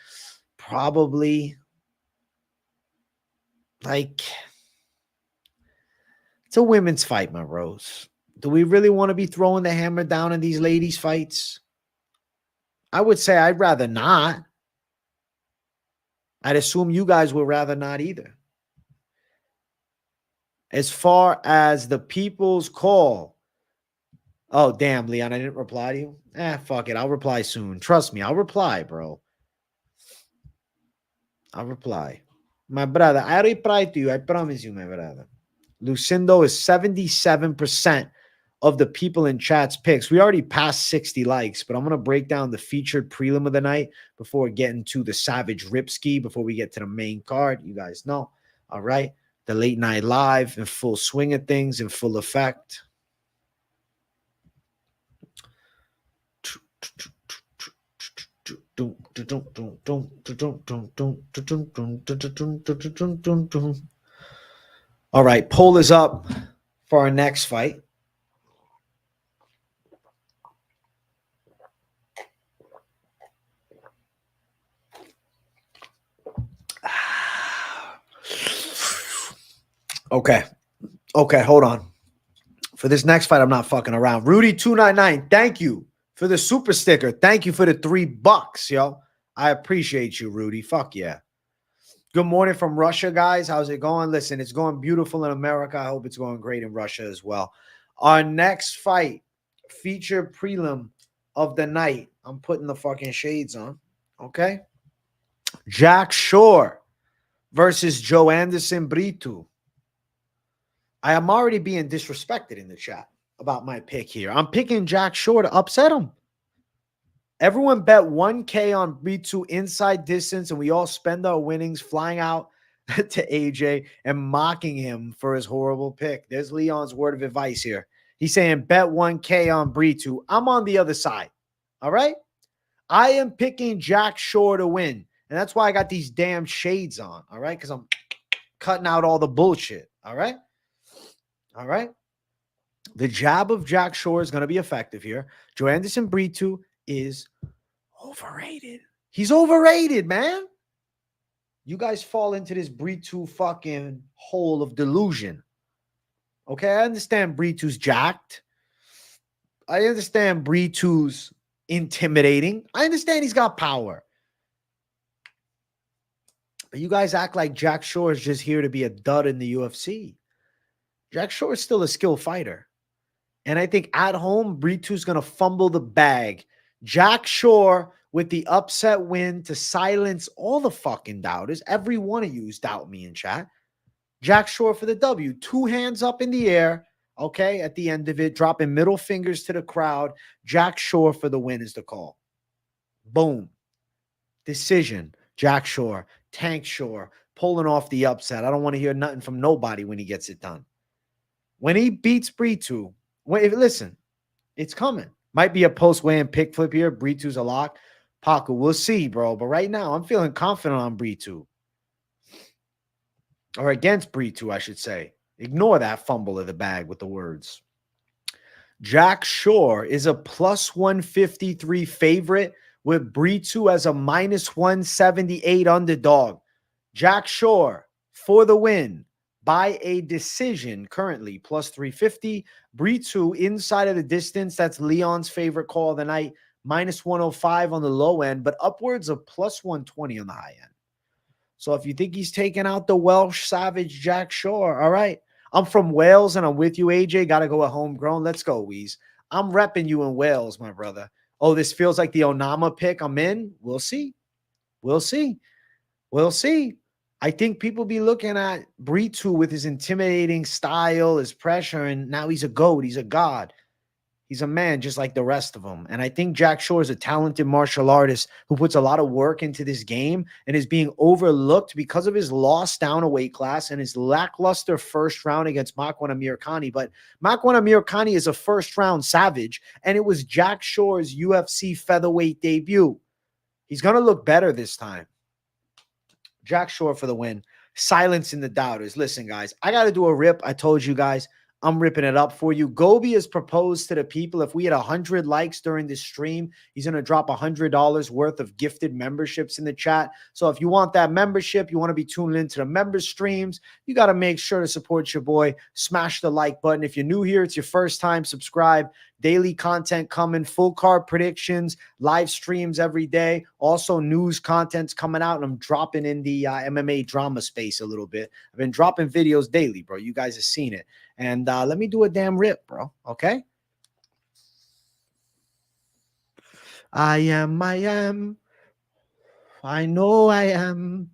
Probably. Like, it's a women's fight, my Rose. Do we really want to be throwing the hammer down in these ladies' fights? I would say I'd rather not. I'd assume you guys would rather not either. As far as the people's call. Oh, damn, Leon, I didn't reply to you. Fuck it. I'll reply soon. Trust me, I'll reply, bro. I'll reply. My brother, I reply to you. I promise you, my brother. Lucindo is 77% of the people in chat's picks. We already passed 60 likes, but I'm going to break down the featured prelim of the night before getting to the Savage Ripski, before we get to the main card. You guys know. All right. The late night live in full swing of things, in full effect. All right. Poll is up for our next fight. Okay, hold on. For this next fight, I'm not fucking around. Rudy299, thank you for the super sticker. Thank you for the $3, yo. I appreciate you, Rudy. Fuck yeah. Good morning from Russia, guys. How's it going? Listen, it's going beautiful in America. I hope it's going great in Russia as well. Our next fight, feature prelim of the night. I'm putting the fucking shades on, okay? Jack Shore versus Joe Anderson Brito. I am already being disrespected in the chat about my pick here. I'm picking Jack Shore to upset him. Everyone bet 1K on Brito inside distance, and we all spend our winnings flying out to AJ and mocking him for his horrible pick. There's Leon's word of advice here. He's saying bet 1K on Brito. I'm on the other side. All right? I am picking Jack Shore to win, and that's why I got these damn shades on. All right? Because I'm cutting out all the bullshit. All right? All right. The jab of Jack Shore is going to be effective here. Joe Anderson Brito is overrated. He's overrated, man. You guys fall into this Brito fucking hole of delusion. Okay, I understand Brito's jacked. I understand Brito's intimidating. I understand he's got power. But you guys act like Jack Shore is just here to be a dud in the UFC. Jack Shore is still a skilled fighter. And I think at home, Brito's going to fumble the bag. Jack Shore with the upset win to silence all the fucking doubters. Every one of you doubt me in chat. Jack Shore for the W. 2 hands up in the air. Okay, at the end of it, dropping middle fingers to the crowd. Jack Shore for the win is the call. Boom. Decision. Jack Shore. Tank Shore. Pulling off the upset. I don't want to hear nothing from nobody when he gets it done. When he beats Brito, listen, it's coming. Might be a post-weigh-in pick flip here. Brito's a lock. Paco, we'll see, bro. But right now, I'm feeling confident on Brito. Or against Brito, I should say. Ignore that fumble of the bag with the words. Jack Shore is a plus 153 favorite with Brito as a minus 178 underdog. Jack Shore for the win by a decision, currently plus 350. Brito inside of the distance. That's Leon's favorite call of the night, minus 105 on the low end, but upwards of plus 120 on the high end. So if you think he's taking out the Welsh Savage Jack Shore, all right. I'm from Wales and I'm with you, AJ. Got to go at homegrown. Let's go, Weez. I'm repping you in Wales, my brother. Oh, this feels like the Onama pick. I'm in. We'll see. We'll see. We'll see. I think people be looking at Brito with his intimidating style, his pressure, and now he's a GOAT. He's a god. He's a man just like the rest of them. And I think Jack Shore is a talented martial artist who puts a lot of work into this game and is being overlooked because of his loss down a weight class and his lackluster first round against Makwan Amirkhani. But Makwan Amirkhani is a first round savage, and it was Jack Shore's UFC featherweight debut. He's going to look better this time. Jack Shore for the win. Silencing the doubters. Listen, guys, I got to do a rip. I told you guys. I'm ripping it up for you. Gobi has proposed to the people, if we had 100 likes during this stream, he's going to drop $100 worth of gifted memberships in the chat. So if you want that membership, you want to be tuning into the member streams, you got to make sure to support your boy. Smash the like button. If you're new here, it's your first time, subscribe. Daily content coming, full card predictions, live streams every day. Also news content's coming out, and I'm dropping in the MMA drama space a little bit. I've been dropping videos daily, bro. You guys have seen it. And let me do a damn rip, bro. Okay? I am. I know I am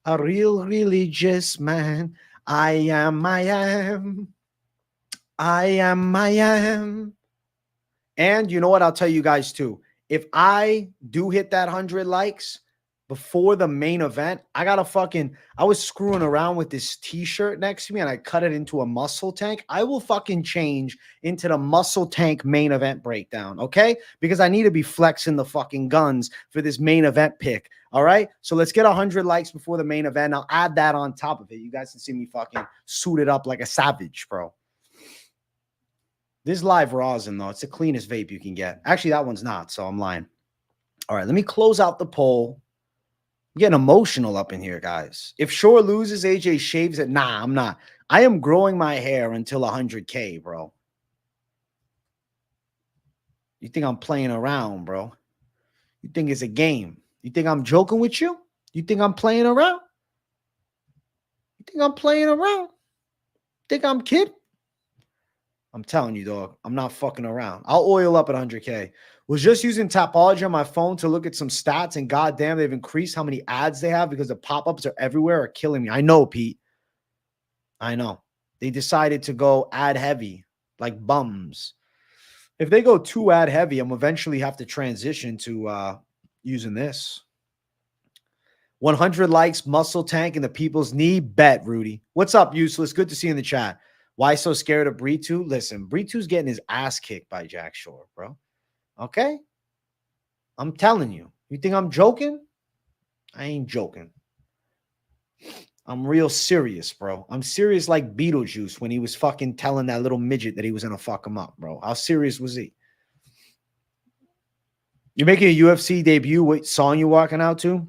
a real religious man. I am. And you know what? I'll tell you guys too. If I do hit that 100 likes before the main event, I was screwing around with this t-shirt next to me and I cut it into a muscle tank. I will fucking change into the muscle tank main event breakdown, okay? Because I need to be flexing the fucking guns for this main event pick, all right? So let's get 100 likes before the main event. I'll add that on top of it. You guys can see me fucking suited up like a savage, bro. This live rosin, though, it's the cleanest vape you can get. Actually, that one's not, so I'm lying. All right, let me close out the poll. I'm getting emotional up in here, guys. If Shore loses, AJ shaves it. Nah, I'm not. I am growing my hair until 100K, bro. You think I'm playing around, bro? You think it's a game? You think I'm joking with you? You think I'm playing around? You think I'm playing around? Think I'm kidding? I'm telling you, dog, I'm not fucking around. I'll oil up at 100K. Was just using Tapology on my phone to look at some stats, and goddamn, they've increased how many ads they have because the pop-ups are everywhere, are killing me. I know, Pete. I know. They decided to go ad heavy, like bums. If they go too ad heavy, I'm eventually have to transition to using this. 100 likes, muscle tank, and the people's knee. Bet, Rudy. What's up, Useless? Good to see you in the chat. Why so scared of Brito? Listen, Brito's getting his ass kicked by Jack Shore, bro. Okay? I'm telling you. You think I'm joking? I ain't joking. I'm real serious, bro. I'm serious like Beetlejuice when he was fucking telling that little midget that he was going to fuck him up, bro. How serious was he? You're making a UFC debut. What song you walking out to?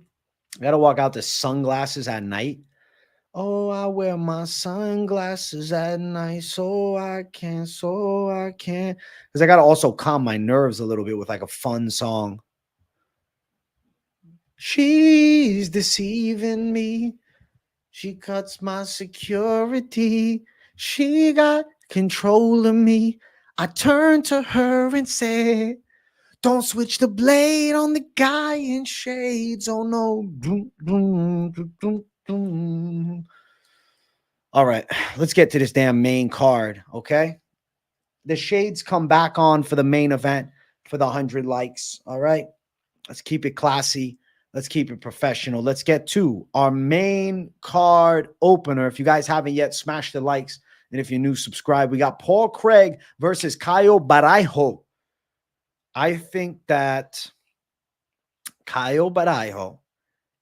I got to walk out to Sunglasses at Night. Oh, I wear my sunglasses at night so I can. Because I got to also calm my nerves a little bit with like a fun song. She's deceiving me. She cuts my security. She got control of me. I turned to her and said, don't switch the blade on the guy in shades. Oh, no. All right, let's get to this damn main card, okay? The shades come back on for the main event for the 100 likes, all right? Let's keep it classy. Let's keep it professional. Let's get to our main card opener. If you guys haven't yet, smash the likes. And if you're new, subscribe. We got Paul Craig versus Caio Borralho. I think that Caio Borralho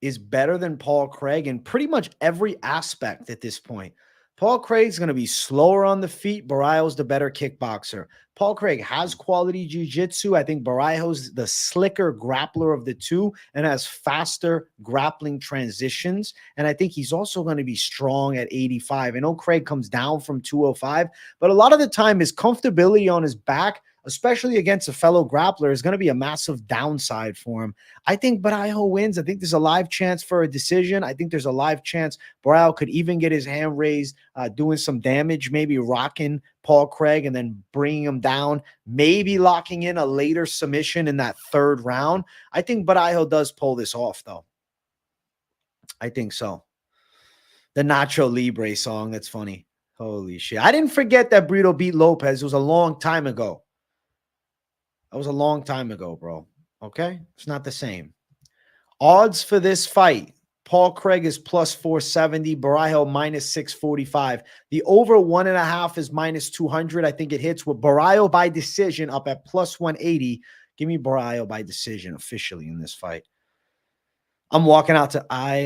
is better than Paul Craig in pretty much every aspect at this point. Paul Craig's going to be slower on the feet. Borralho's the better kickboxer. Paul Craig has quality jiu-jitsu. I think Borralho's the slicker grappler of the two and has faster grappling transitions. And I think he's also going to be strong at 85. I know Craig comes down from 205, but a lot of the time his comfortability on his back, especially against a fellow grappler, is going to be a massive downside for him. I think Borralho wins. I think there's a live chance for a decision. I think there's a live chance Borralho could even get his hand raised, doing some damage, maybe rocking Paul Craig and then bringing him down, maybe locking in a later submission in that third round. I think Borralho does pull this off, though. I think so. The Nacho Libre song, that's funny. Holy shit. I didn't forget that Brito beat Lopez. It was a long time ago. That was a long time ago, bro. Okay? It's not the same. Odds for this fight. Paul Craig is plus 470. Borralho minus 645. The over 1.5 is minus 200. I think it hits with Borralho by decision up at plus 180. Give me Borralho by decision officially in this fight. I'm walking out to I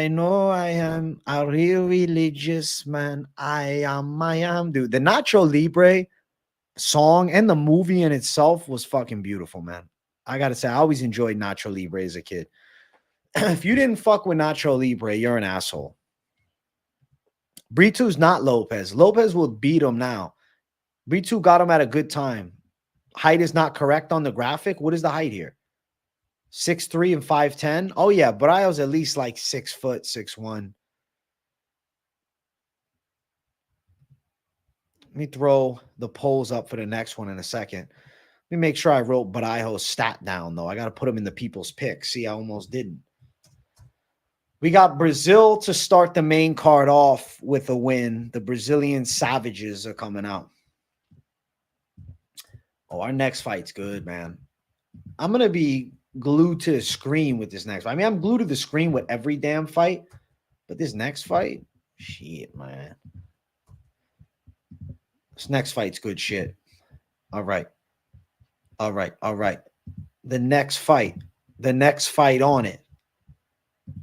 know I am a real religious man. I am. Dude, the Nacho Libre song and the movie in itself was fucking beautiful, man. I gotta say, I always enjoyed Nacho Libre as a kid. If you didn't fuck with Nacho Libre, you're an asshole. Brito's not Lopez. Lopez will beat him now. Brito got him at a good time. Height is not correct on the graphic. What is the height here? 6'3" and 5'10". Oh yeah, Borralho's at least like 6 foot, 6'1". Let me throw the polls up for the next one in a second. Let me make sure I wrote Borralho's stat down, though. I got to put him in the people's pick. See, I almost didn't. We got Brazil to start the main card off with a win. The Brazilian Savages are coming out. Oh, our next fight's good, man. I'm going to be glued to the screen with this next fight. I mean, I'm glued to the screen with every damn fight, but this next fight, shit, man. This next fight's good shit. All right. The next fight on it.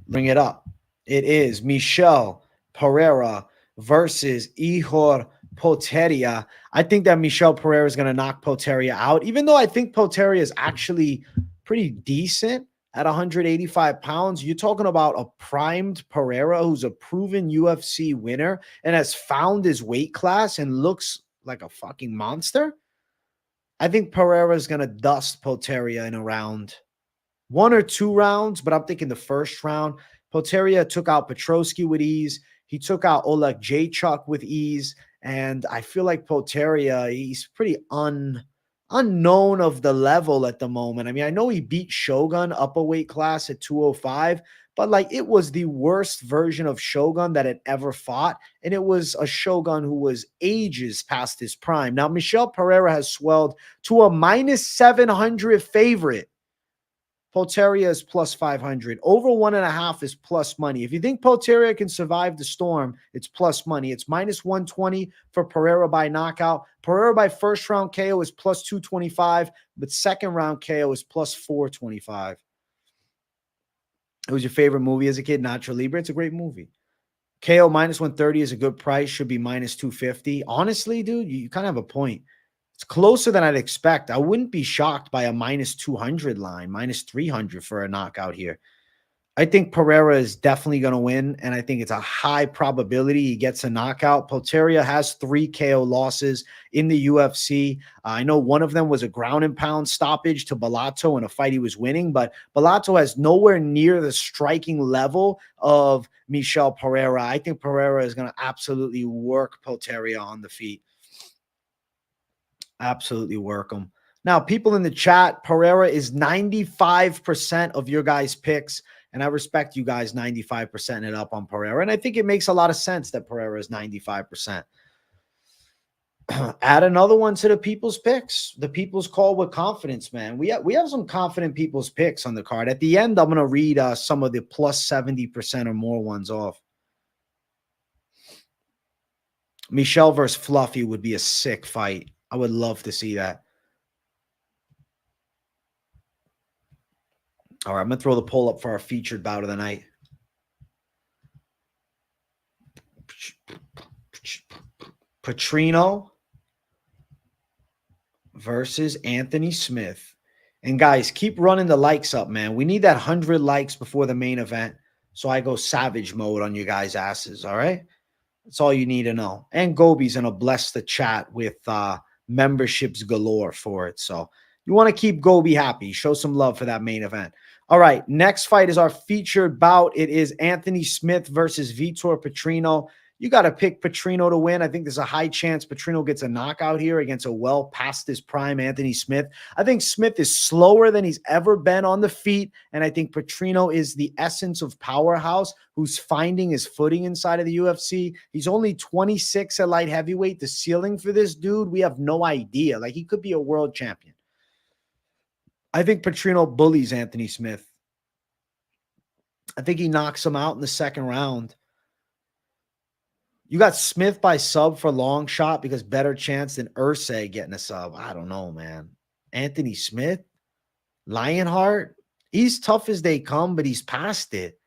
Bring it up. It is Michel Pereira versus Ihor Potieria. I think that Michel Pereira is going to knock Potieria out, even though I think Potieria is actually pretty decent at 185 pounds. You're talking about a primed Pereira who's a proven UFC winner and has found his weight class and looks like a fucking monster. I think Pereira is going to dust Potieria in around 1 or 2 rounds, but I'm thinking the first round. Potieria took out Petrosky with ease. He took out Oleg Jachuk with ease. And I feel like Potieria, he's pretty unknown of the level at the moment. I mean, I know he beat Shogun up a weight class at 205, but like it was the worst version of Shogun that had ever fought. And it was a Shogun who was ages past his prime. Now, Michel Pereira has swelled to a minus 700 favorite. Potieria is plus 500. Over 1.5 is plus money. If you think Potieria can survive the storm, it's plus money. It's minus 120 for Pereira by knockout. Pereira by first round KO is plus 225, but second round KO is plus 425. It was your favorite movie as a kid, Nacho Libre. It's a great movie. KO minus 130 is a good price. Should be minus 250. Honestly, dude, you kind of have a point. It's closer than I'd expect. I wouldn't be shocked by a minus 200 line, minus 300 for a knockout here. I think Pereira is definitely going to win, and I think it's a high probability he gets a knockout. Potieria has 3 KO losses in the UFC. I know one of them was a ground and pound stoppage to Bellato in a fight he was winning, but Bellato has nowhere near the striking level of Michel Pereira. I think Pereira is going to absolutely work Potieria on the feet. Absolutely work them. Now, people in the chat, Pereira is 95% of your guys' picks, and I respect you guys 95% it up on Pereira, and I think it makes a lot of sense that Pereira is 95%. Add another one to the people's picks. The people's call with confidence, man. We have some confident people's picks on the card. At the end, I'm going to read some of the plus 70% or more ones off. Michel versus Fluffy would be a sick fight. I would love to see that. All right, I'm going to throw the poll up for our featured bout of the night. Petrino versus Anthony Smith. And guys, keep running the likes up, man. We need that 100 likes before the main event so I go savage mode on you guys' asses, all right? That's all you need to know. And Gobi's going to bless the chat with memberships galore for it. So you want to keep Gobi happy. Show some love for that main event. All right, next fight is our featured bout. It is Anthony Smith versus Vitor Petrino. You got to pick Petrino to win. I think there's a high chance Petrino gets a knockout here against a well past his prime Anthony Smith. I think Smith is slower than he's ever been on the feet, and I think Petrino is the essence of powerhouse who's finding his footing inside of the UFC. He's only 26 at light heavyweight. The ceiling for this dude, we have no idea. Like, he could be a world champion. I think Petrino bullies Anthony Smith. I think he knocks him out in the second round. You got Smith by sub for long shot because better chance than Erceg getting a sub. I don't know, man. Anthony Smith, Lionheart, he's tough as they come, but he's past it.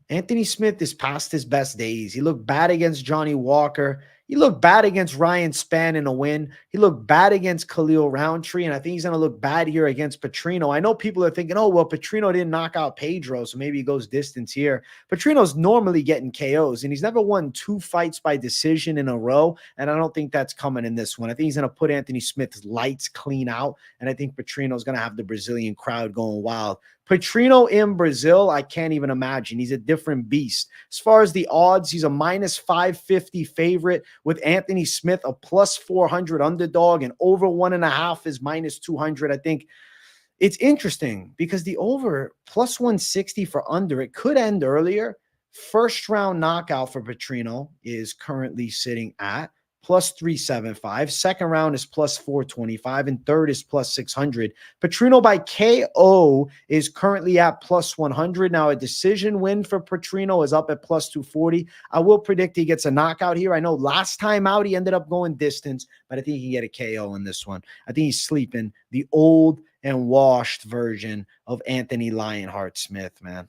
Anthony Smith is past his best days. He looked bad against Johnny Walker. He looked bad against Ryan Spann in a win. He looked bad against Khalil Roundtree, and I think he's going to look bad here against Petrino. I know people are thinking, oh, well, Petrino didn't knock out Pedro, so maybe he goes distance here. Petrino's normally getting KOs, and he's never won 2 fights by decision in a row, and I don't think that's coming in this one. I think he's going to put Anthony Smith's lights clean out, and I think Petrino's going to have the Brazilian crowd going wild. Petrino in Brazil, I can't even imagine. He's a different beast. As far as the odds, he's a minus 550 favorite with Anthony Smith, a plus 400 underdog, and over 1.5 is minus 200. I think it's interesting because the over plus 160 for under, it could end earlier. First round knockout for Petrino is currently sitting at plus 375. Second round is plus 425, and third is plus 600. Petrino by KO is currently at plus 100. Now, a decision win for Petrino is up at plus 240. I will predict he gets a knockout here. I know last time out he ended up going distance, but I think he can get a KO in this one. I think he's sleeping the old and washed version of Anthony Lionheart Smith, man.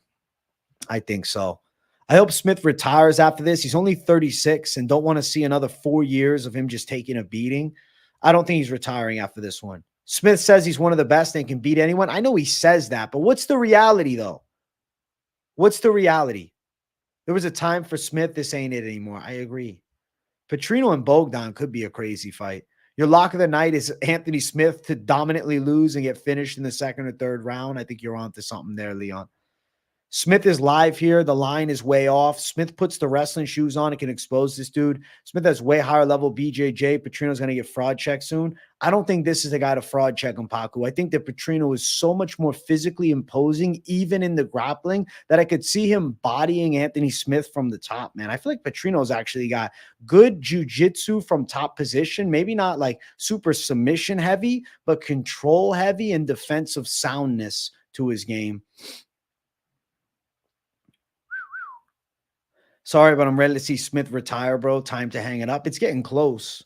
I think so. I hope Smith retires after this. He's only 36 and don't want to see another 4 years of him just taking a beating. I don't think he's retiring after this one. Smith says he's one of the best and can beat anyone. I know he says that, but what's the reality, though? What's the reality? There was a time for Smith. This ain't it anymore. I agree. Petrino and Bogdan could be a crazy fight. Your lock of the night is Anthony Smith to dominantly lose and get finished in the second or third round. I think you're onto something there, Leon. Smith is live here. The line is way off. Smith puts the wrestling shoes on and can expose this dude. Smith has way higher level BJJ. Petrino's going to get fraud checked soon. I don't think this is the guy to fraud check Mpaku. I think that Petrino is so much more physically imposing, even in the grappling, that I could see him bodying Anthony Smith from the top, man. I feel like Petrino's actually got good jiu-jitsu from top position. Maybe not like super submission heavy, but control heavy and defensive soundness to his game. Sorry, but I'm ready to see Smith retire, bro. Time to hang it up. It's getting close.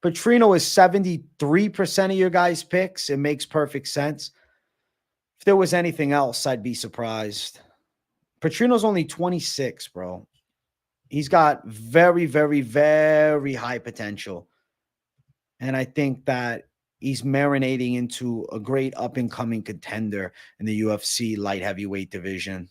Petrino is 73% of your guys' picks. It makes perfect sense. If there was anything else, I'd be surprised. Petrino's only 26, bro. He's got very, very, very high potential. And I think that he's marinating into a great up-and-coming contender in the UFC light heavyweight division.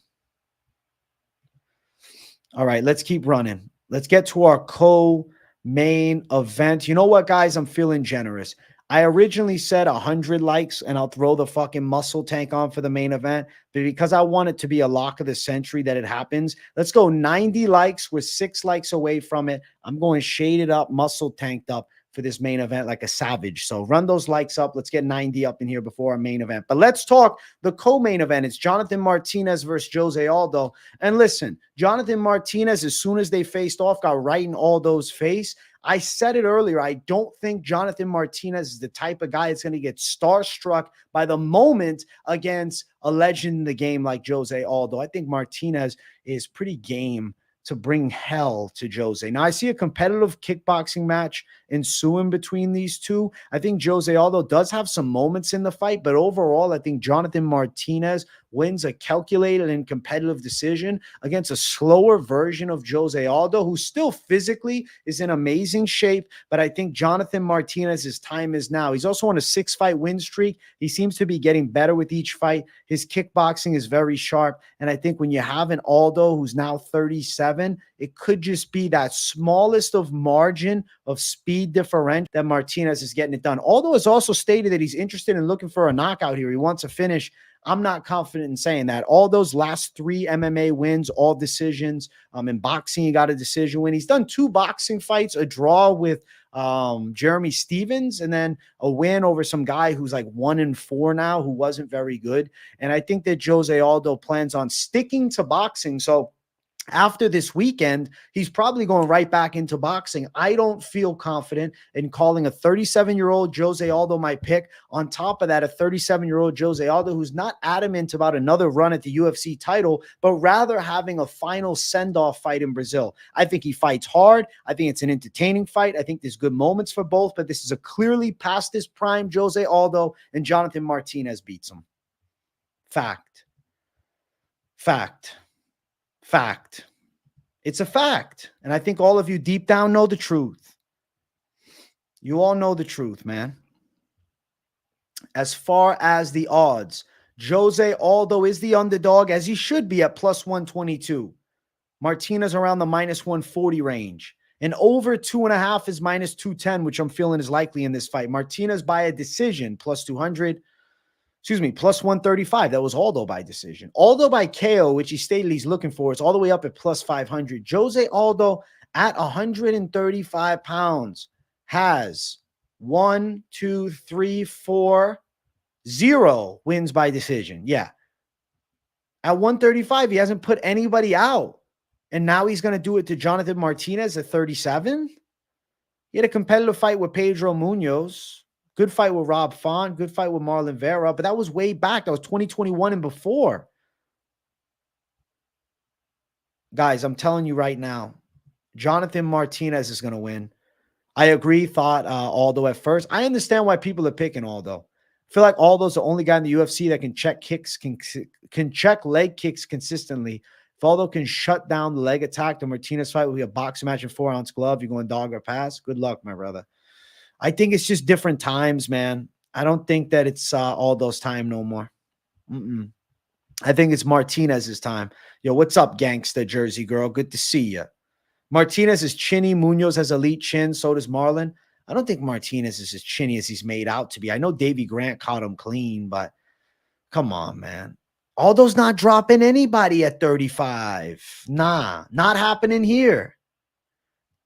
All right, let's keep running. Let's get to our co-main event. You know what, guys? I'm feeling generous. I originally said 100 likes, and I'll throw the fucking muscle tank on for the main event. But because I want it to be a lock of the century that it happens, let's go 90 likes. We're 6 likes away from it. I'm going shaded up, muscle tanked up for this main event like a savage. So run those likes up. Let's get 90 up in here before our main event. But let's talk the co-main event. It's Jonathan Martinez versus Jose Aldo. And listen, Jonathan Martinez, as soon as they faced off, got right in Aldo's face. I said it earlier. I don't think Jonathan Martinez is the type of guy that's going to get starstruck by the moment against a legend in the game like Jose Aldo. I think Martinez is pretty game to bring hell to Jose. Now, I see a competitive kickboxing match ensuing between these two. I think Jose Aldo does have some moments in the fight, but overall, I think Jonathan Martinez wins a calculated and competitive decision against a slower version of Jose Aldo, who still physically is in amazing shape. But I think Jonathan Martinez's time is now. He's also on a 6-fight win streak. He seems to be getting better with each fight. His kickboxing is very sharp. And I think when you have an Aldo who's now 37, it could just be that smallest of margin of speed differential that Martinez is getting it done. Aldo has also stated that he's interested in looking for a knockout here. He wants a finish. I'm not confident in saying that. All those last 3 MMA wins, all decisions. In boxing, he got a decision win. He's done 2 boxing fights, a draw with Jeremy Stevens, and then a win over some guy who's like 1-4 now, who wasn't very good. And I think that Jose Aldo plans on sticking to boxing. So after this weekend, he's probably going right back into boxing. I don't feel confident in calling a 37-year-old Jose Aldo my pick. On top of that, a 37-year-old Jose Aldo who's not adamant about another run at the UFC title, but rather having a final send-off fight in Brazil. I think he fights hard. I think it's an entertaining fight. I think there's good moments for both, but this is a clearly past his prime Jose Aldo, and Jonathan Martinez beats him. Fact. It's a fact. And I think all of you deep down know the truth. You all know the truth, man. As far as the odds, Jose Aldo is the underdog, as he should be, at plus 122. Martinez around the minus 140 range. And over 2.5 is minus 210, which I'm feeling is likely in this fight. Martinez by a decision, plus 200. Plus 135. That was Aldo by decision. Aldo by KO, which he stated he's looking for, is all the way up at plus 500. Jose Aldo at 135 pounds has 0 wins by decision. Yeah. At 135, he hasn't put anybody out. And now he's going to do it to Jonathan Martinez at 37. He had a competitive fight with Pedro Munoz. Good fight with Rob Font. Good fight with Marlon Vera. But that was way back. That was 2021 and before. Guys, I'm telling you right now, Jonathan Martinez is going to win. I agree, thought Aldo at first. I understand why people are picking Aldo. I feel like Aldo's the only guy in the UFC that can check kicks, can check leg kicks consistently. If Aldo can shut down the leg attack, the Martinez fight will be a boxing match in 4-ounce glove. You're going dog or pass. Good luck, my brother. I think it's just different times, man. I don't think that it's Aldo's time no more. I think it's Martinez's time. Yo, what's up, gangsta Jersey girl? Good to see you. Martinez is chinny. Munoz has elite chin. So does Marlon. I don't think Martinez is as chinny as he's made out to be. I know Davey Grant caught him clean, but come on, man. Aldo's not dropping anybody at 35. Nah, not happening here.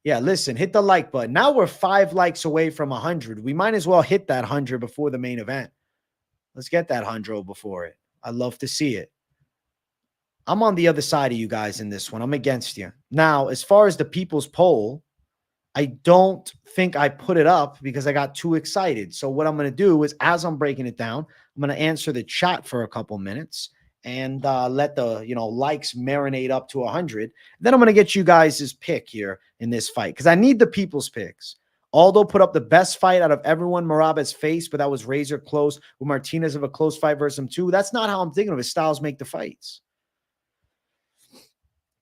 Yeah, listen, hit the like button. Now we're 5 likes away from 100. We might as well hit that 100 before the main event. Let's get that 100 before it. I'd love to see it. I'm on the other side of you guys in this one. I'm against you. Now, as far as the people's poll, I don't think I put it up because I got too excited. So what I'm going to do is, as I'm breaking it down, I'm going to answer the chat for a couple minutes and let the likes marinate up to 100. Then I'm going to get you guys' pick here in this fight because I need the people's picks. Aldo put up the best fight out of everyone Maraba's faced, but that was razor close. With Martinez of a close fight versus him too. That's not how I'm thinking of it. Styles make the fights.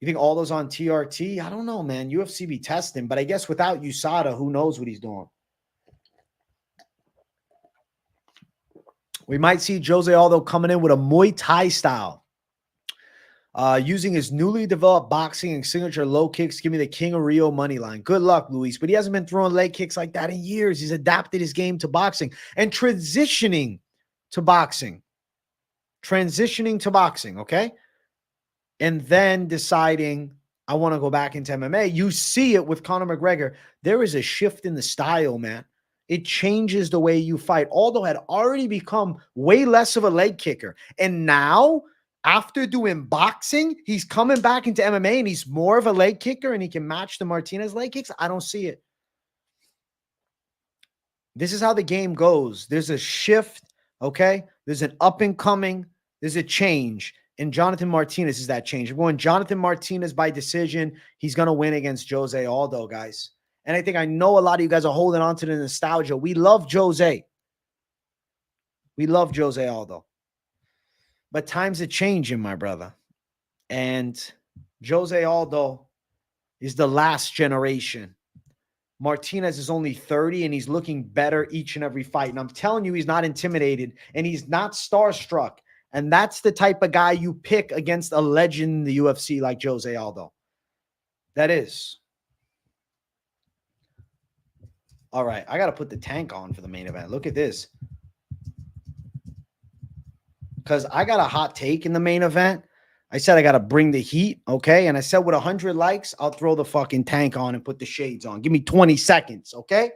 You think Aldo's on TRT? I don't know, man. UFC be testing, but I guess without USADA, who knows what he's doing? We might see Jose Aldo coming in with a Muay Thai style. Using his newly developed boxing and signature low kicks, give me the King of Rio money line. Good luck, Luis. But he hasn't been throwing leg kicks like that in years. He's adapted his game to boxing and transitioning to boxing. Okay? And then deciding, I want to go back into MMA. You see it with Conor McGregor. There is a shift in the style, man. It changes the way you fight. Aldo had already become way less of a leg kicker. And now, after doing boxing, he's coming back into MMA and he's more of a leg kicker and he can match the Martinez leg kicks. I don't see it. This is how the game goes. There's a shift, okay? There's an up and coming. There's a change. And Jonathan Martinez is that change. We're going Jonathan Martinez by decision. He's going to win against Jose Aldo, guys. And I know a lot of you guys are holding on to the nostalgia. We love Jose. We love Jose Aldo. But times are changing, my brother. And Jose Aldo is the last generation. Martinez is only 30 and he's looking better each and every fight. And I'm telling you, he's not intimidated and he's not starstruck. And that's the type of guy you pick against a legend in the UFC like Jose Aldo. That is. All right, I got to put the tank on for the main event. Look at this. Because I got a hot take in the main event. I said I got to bring the heat, okay? And I said with 100 likes, I'll throw the fucking tank on and put the shades on. Give me 20 seconds, okay?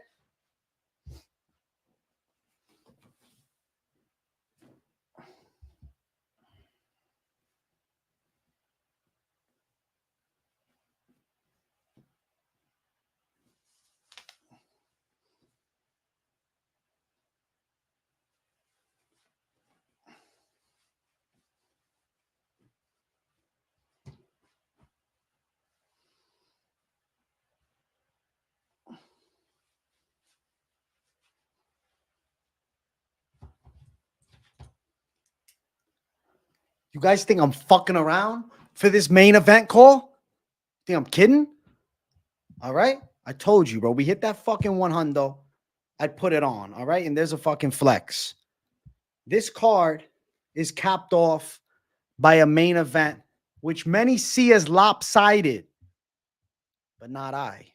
You guys think I'm fucking around for this main event call? Think I'm kidding? All right? I told you, bro. We hit that fucking 100. I'd put it on, all right? And there's a fucking flex. This card is capped off by a main event, which many see as lopsided. But not I.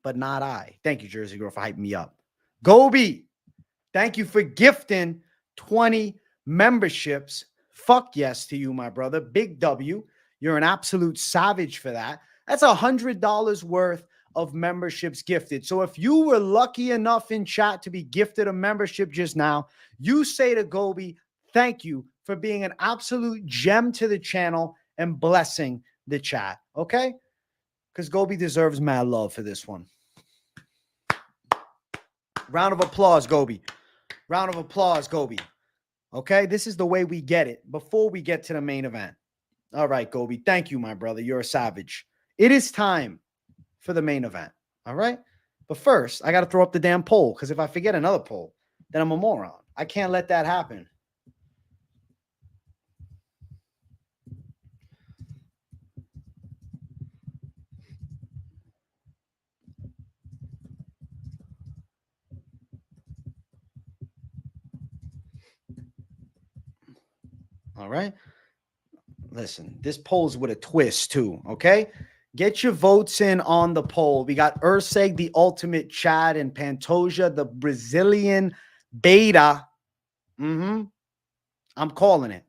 But not I. Thank you, Jersey Girl, for hyping me up. Gobi, thank you for gifting 20 memberships. Fuck yes to you, my brother. Big W. You're an absolute savage for that. That's $100 worth of memberships gifted. So if you were lucky enough in chat to be gifted a membership just now, you say to Gobi, thank you for being an absolute gem to the channel and blessing the chat. Okay? Because Gobi deserves mad love for this one. Round of applause, Gobi. Round of applause, Gobi. Okay, this is the way we get it before we get to the main event. All right, Gobi. Thank you, my brother. You're a savage. It is time for the main event. All right. But first, I got to throw up the damn poll because if I forget another poll, then I'm a moron. I can't let that happen. All right. Listen, this poll's with a twist too, okay? Get your votes in on the poll. We got Erceg, the ultimate Chad, and Pantoja, the Brazilian beta. I'm calling it.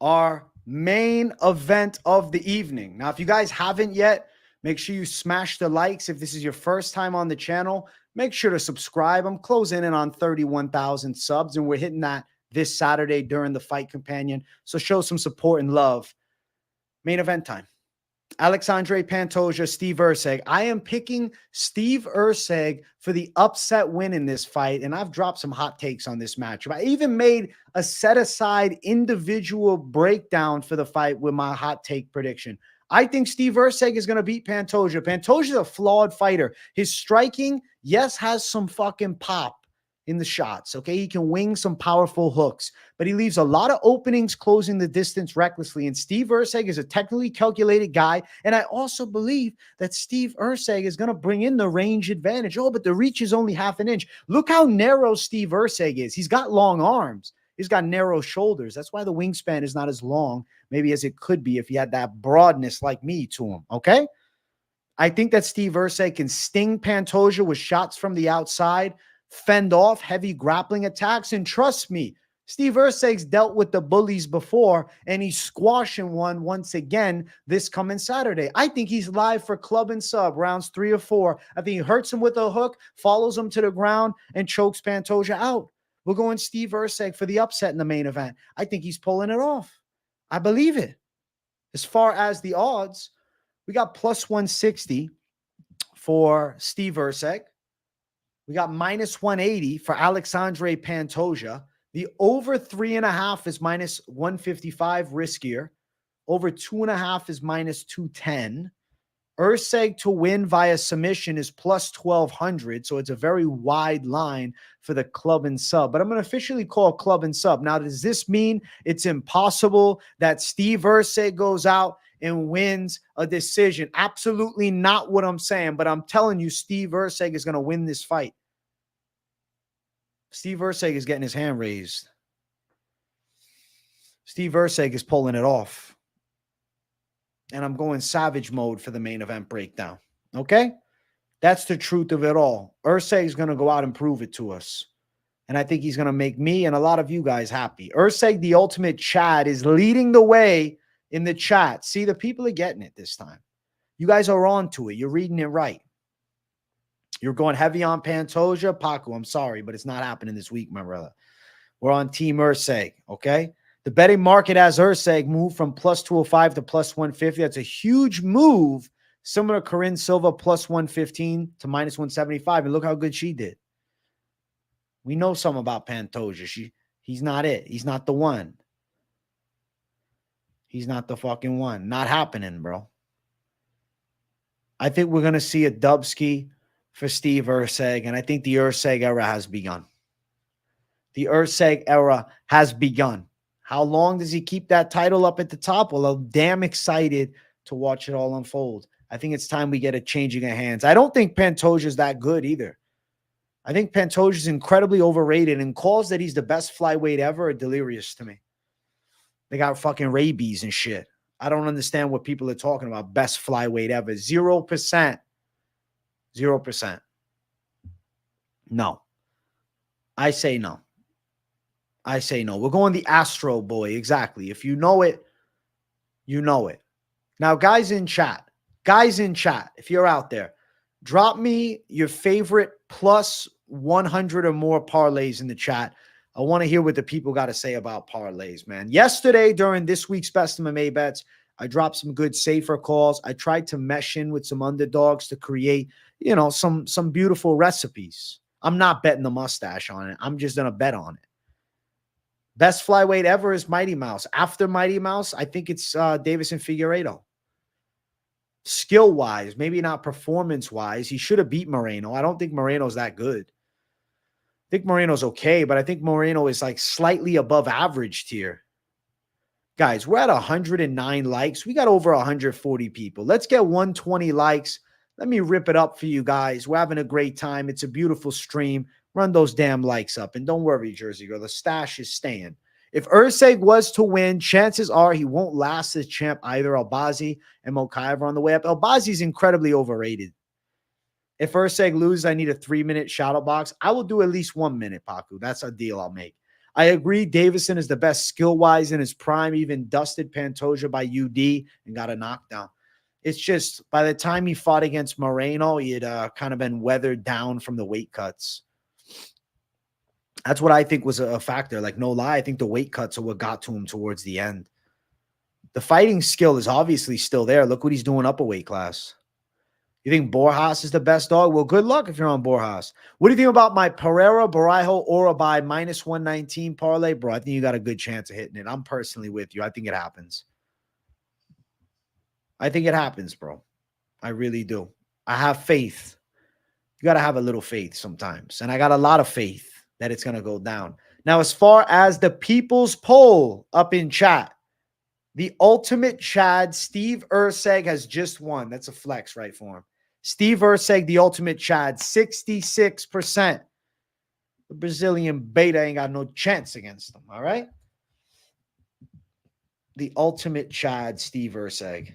Our main event of the evening. Now, if you guys haven't yet, make sure you smash the likes. If this is your first time on the channel, make sure to subscribe. I'm closing in on 31,000 subs, and we're hitting that this Saturday during the Fight Companion. So show some support and love. Main event time. Alexandre Pantoja, Steve Erceg. I am picking Steve Erceg for the upset win in this fight, and I've dropped some hot takes on this matchup. I even made a set-aside individual breakdown for the fight with my hot take prediction. I think Steve Erceg is going to beat Pantoja. Pantoja's a flawed fighter. His striking, yes, has some fucking pop in the shots, okay? He can wing some powerful hooks, but he leaves a lot of openings closing the distance recklessly, and Steve Erceg is a technically calculated guy, and I also believe that Steve Erceg is going to bring in the range advantage. Oh, but the reach is only half an inch. Look how narrow Steve Erceg is. He's got long arms. He's got narrow shoulders. That's why the wingspan is not as long, maybe as it could be if he had that broadness like me to him, okay? I think that Steve Erceg can sting Pantoja with shots from the outside, fend off heavy grappling attacks, and trust me, Steve Erceg's dealt with the bullies before, and he's squashing one once again this coming Saturday. I think he's live for club and sub rounds 3 or 4. I think he hurts him with a hook, follows him to the ground, and chokes Pantoja out. We're going Steve Erceg for the upset in the main event. I think he's pulling it off. I believe it. As far as the odds, we got plus 160 for Steve Erceg. We got minus 180 for Alexandre Pantoja. The over 3.5 is minus 155, riskier. Over 2.5 is minus 210. Erceg to win via submission is plus 1,200. So it's a very wide line for the club and sub. But I'm going to officially call club and sub. Now, does this mean it's impossible that Steve Erceg goes out and wins a decision? Absolutely not what I'm saying. But I'm telling you, Steve Erceg is going to win this fight. Steve Erceg is getting his hand raised. Steve Erceg is pulling it off. And I'm going savage mode for the main event breakdown. Okay? That's the truth of it all. Erceg is going to go out and prove it to us. And I think he's going to make me and a lot of you guys happy. Erceg, the ultimate Chad, is leading the way in the chat. See, the people are getting it this time. You guys are on to it. You're reading it right. You're going heavy on Pantoja. Paco, I'm sorry, but it's not happening this week, my brother. We're on Team Erceg, okay? The betting market has Erceg moved from plus 205 to plus 150. That's a huge move, similar to Corinne Silva plus 115 to minus 175. And look how good she did. We know something about Pantoja. He's not it. He's not the one. He's not the fucking one. Not happening, bro. I think we're going to see a Dubski for Steve Erceg, and I think the Erceg era has begun. The Erceg era has begun. How long does he keep that title up at the top? Well, I'm damn excited to watch it all unfold. I think it's time we get a changing of hands. I don't think Pantoja is that good either. I think Pantoja is incredibly overrated, and calls that he's the best flyweight ever are delirious to me. They got fucking rabies and shit. I don't understand what people are talking about. Best flyweight ever. 0%. 0%. No. I say no. I say no. We're going the Astro Boy. Exactly. If you know it, you know it. Now, guys in chat, if you're out there, drop me your favorite plus 100 or more parlays in the chat. I want to hear what the people got to say about parlays, man. Yesterday, during this week's Best MMA Bets, I dropped some good safer calls. I tried to mesh in with some underdogs to create, some beautiful recipes. I'm not betting the mustache on it. I'm just going to bet on it. Best flyweight ever is Mighty Mouse. After Mighty Mouse, I think it's Davison Figueiredo. Skill-wise, maybe not performance-wise, he should have beat Moreno. I don't think Moreno's that good. I think Moreno's okay, but I think Moreno is like slightly above average tier. Guys, we're at 109 likes. We got over 140 people. Let's get 120 likes. Let me rip it up for you guys. We're having a great time. It's a beautiful stream. Run those damn likes up. And don't worry, Jersey Girl. The stash is staying. If Erceg was to win, chances are he won't last as champ either. Albazi and Mokaev are on the way up. Albazi's incredibly overrated. If Erceg loses, I need a 3-minute shadow box. I will do at least 1 minute, Paku. That's a deal I'll make. I agree Davison is the best skill-wise in his prime, even dusted Pantoja by UD and got a knockdown. It's just by the time he fought against Moreno, he had kind of been weathered down from the weight cuts. That's what I think was a factor. Like, no lie, I think the weight cuts are what got to him towards the end. The fighting skill is obviously still there. Look what he's doing up a weight class. You think Borjas is the best dog? Well, good luck if you're on Borjas. What do you think about my Pereira, Borralho, Orolbai minus 119 parlay? Bro, I think you got a good chance of hitting it. I'm personally with you. I think it happens. I think it happens, bro. I really do. I have faith. You got to have a little faith sometimes. And I got a lot of faith that it's going to go down. Now, as far as the people's poll up in chat, the ultimate Chad, Steve Erceg, has just won. That's a flex right for him. Steve Erceg, the ultimate Chad, 66%. The Brazilian beta ain't got no chance against them, all right? The ultimate Chad, Steve Erceg.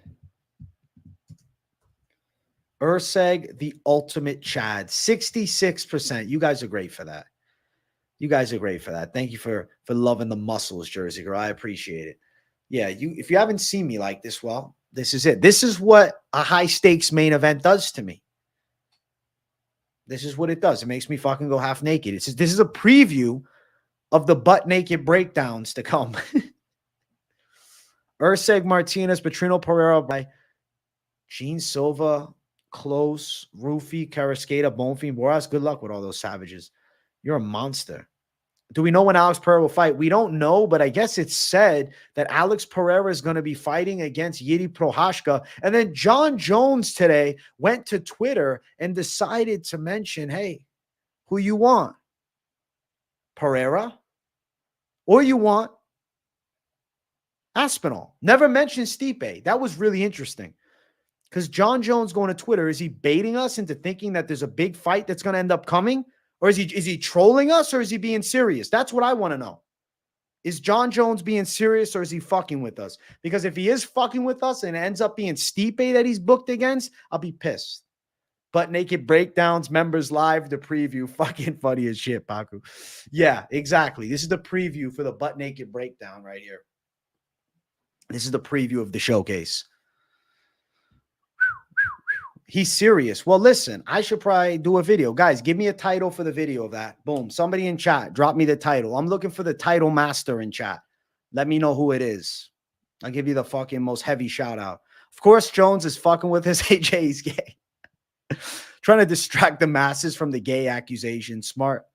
Erceg, the ultimate Chad, 66%. You guys are great for that. You guys are great for that. Thank you for loving the muscles, Jersey Girl. I appreciate it. Yeah, if you haven't seen me like this, well, this is it. This is what a high-stakes main event does to me. This is what it does. It makes me fucking go half naked. This is a preview of the butt-naked breakdowns to come. Erceg, Martinez, Petrino, Pereira, by Gene Silva, Klose, Ruffy, Kareckaite, Bonfim, Borjas. Good luck with all those savages. You're a monster. Do we know when Alex Pereira will fight? We don't know, but I guess it's said that Alex Pereira is going to be fighting against Yuri Prochazka. And then John Jones today went to Twitter and decided to mention, hey, who you want? Pereira? Or you want Aspinall? Never mentioned Stipe. That was really interesting. Because John Jones going to Twitter, is he baiting us into thinking that there's a big fight that's going to end up coming? Or is he trolling us, or is he being serious? That's what I want to know. Is John Jones being serious, or is he fucking with us? Because if he is fucking with us and it ends up being Stipe that he's booked against, I'll be pissed. Butt Naked Breakdowns, members live, the preview. Fucking funny as shit, Baku. Yeah, exactly. This is the preview for the Butt Naked Breakdown right here. This is the preview of the showcase. He's serious. Well, listen, I should probably do a video. Guys, give me a title for the video of that. Boom. Somebody in chat, drop me the title. I'm looking for the title master in chat. Let me know who it is. I'll give you the fucking most heavy shout out. Of course, Jones is fucking with his AJ. He's gay. Trying to distract the masses from the gay accusation. Smart.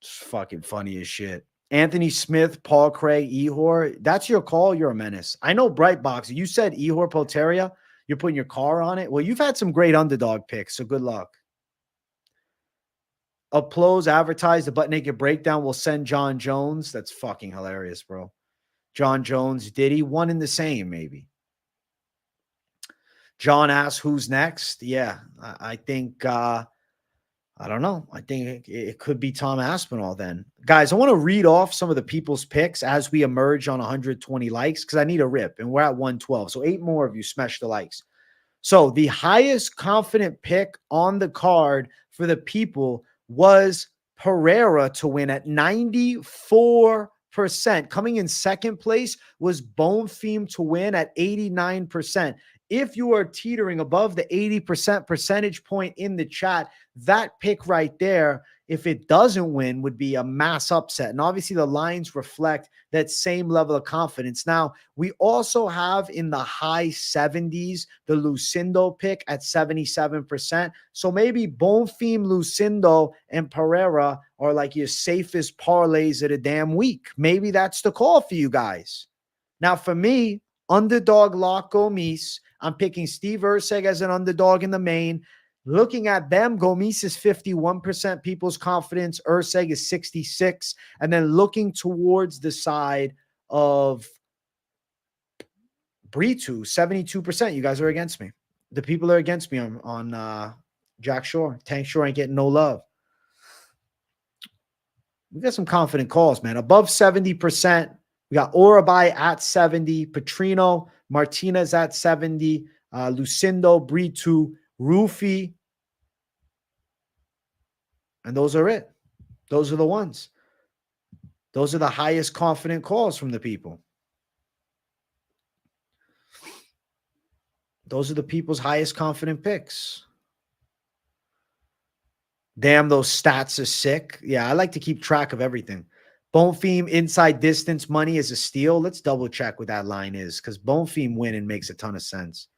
It's fucking funny as shit. Anthony Smith, Paul Craig, Ihor. That's your call. You're a menace. I know Brightbox. You said Ihor Poteria. You're putting your car on it. Well, you've had some great underdog picks, so good luck. Uploads, advertise the Butt Naked Breakdown. We'll send John Jones. That's fucking hilarious, bro. John Jones, Diddy, one in the same, maybe. John asks, who's next? Yeah, I think, I don't know. I think it could be Tom Aspinall then. Guys, I want to read off some of the people's picks as we emerge on 120 likes because I need a rip, and we're at 112. So 8 more of you smash the likes. So the highest confident pick on the card for the people was Pereira to win at 94%. Coming in second place was Bonfim to win at 89%. If you are teetering above the 80% percentage point in the chat, that pick right there, if it doesn't win, would be a mass upset. And obviously the lines reflect that same level of confidence. Now, we also have in the high 70s, the Lucindo pick at 77%. So maybe Bonfim, Lucindo, and Pereira are like your safest parlays of the damn week. Maybe that's the call for you guys. Now, for me, underdog lock Gomis. I'm picking Steve Erceg as an underdog in the main. Looking at them, Gomis is 51% people's confidence. Erceg is 66. And then looking towards the side of Brito, 72%. You guys are against me. The people are against me on Jack Shore. Tank Shore ain't getting no love. We got some confident calls, man. Above 70%. We got Orolbai at 70. Petrino, Martinez at 70. Lucindo, Brito, Ruffy. And those are it. Those are the ones. Those are the highest confident calls from the people. Those are the people's highest confident picks. Damn, those stats are sick. Yeah, I like to keep track of everything. Bonfim inside distance money is a steal. Let's double check what that line is because Bonfim winning makes a ton of sense.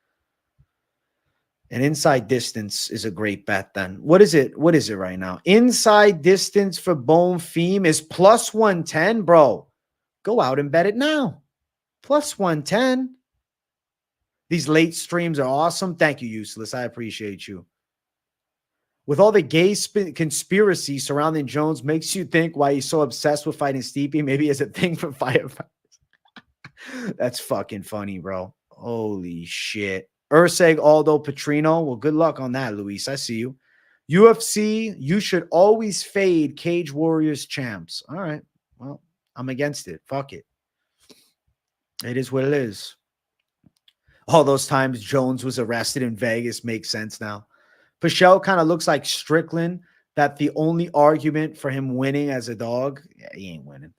And inside distance is a great bet then. What is it? What is it right now? Inside distance for Bonfim is plus 110. Bro, go out and bet it now. Plus 110. These late streams are awesome. Thank you, Useless. I appreciate you. With all the gay conspiracy surrounding Jones makes you think why he's so obsessed with fighting Stipe. Maybe he has a thing for firefighters. That's fucking funny, bro. Holy shit. Erceg, Aldo, Petrino. Well, good luck on that, Luis. I see you. UFC, you should always fade Cage Warriors champs. All right. Well, I'm against it. Fuck it. It is what it is. All those times Jones was arrested in Vegas makes sense now. Pichel kind of looks like Strickland, that the only argument for him winning as a dog, yeah, he ain't winning.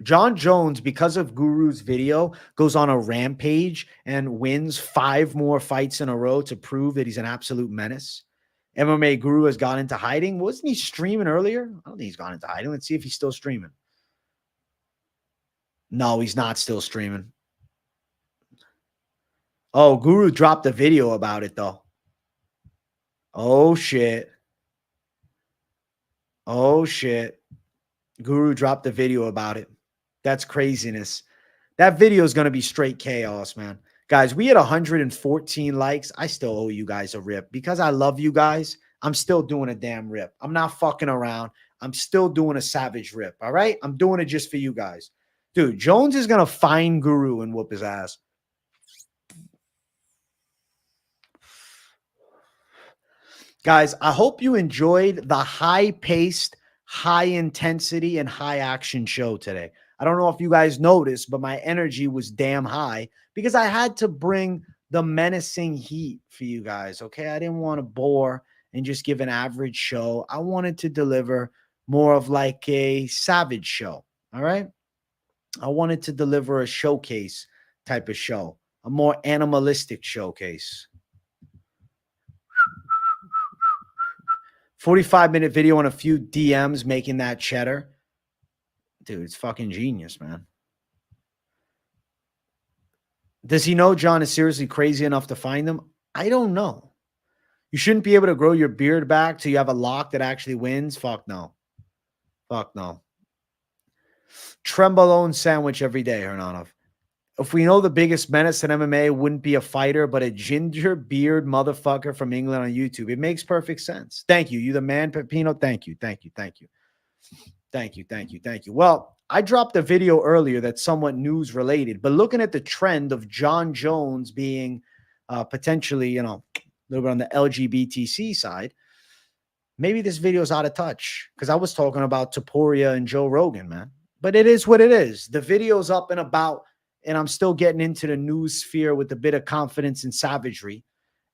John Jones, because of Guru's video, goes on a rampage and wins 5 more fights in a row to prove that he's an absolute menace. MMA Guru has gone into hiding. Wasn't he streaming earlier? I don't think he's gone into hiding. Let's see if he's still streaming. No, he's not still streaming. Oh, Guru dropped a video about it, though. Oh, shit. Oh, shit. Guru dropped a video about it. That's craziness. That video is going to be straight chaos, man. Guys, we had 114 likes. I still owe you guys a rip. Because I love you guys, I'm still doing a damn rip. I'm not fucking around. I'm still doing a savage rip, all right? I'm doing it just for you guys. Dude, Jones is going to find Guru and whoop his ass. Guys, I hope you enjoyed the high-paced, high-intensity, and high-action show today. I don't know if you guys noticed, but my energy was damn high because I had to bring the menacing heat for you guys, okay? I didn't want to bore and just give an average show. I wanted to deliver more of like a savage show, all right? I wanted to deliver a showcase type of show, a more animalistic showcase. 45-minute video and a few DMs making that cheddar. Dude, it's fucking genius, man. Does he know John is seriously crazy enough to find him? I don't know. You shouldn't be able to grow your beard back till you have a lock that actually wins. Fuck no. Fuck no. Trembolone sandwich every day, Hernanov. If we know the biggest menace in MMA wouldn't be a fighter, but a ginger beard motherfucker from England on YouTube, it makes perfect sense. Thank you. You the man, Peppino. Thank you. Thank you. Thank you. Thank you. Thank you. Thank you. Well, I dropped a video earlier that's somewhat news related, but looking at the trend of John Jones being potentially, you know, a little bit on the LGBTC side, maybe this video is out of touch because I was talking about Taporia and Joe Rogan, man. But it is what it is. The video's up and about, and I'm still getting into the news sphere with a bit of confidence and savagery.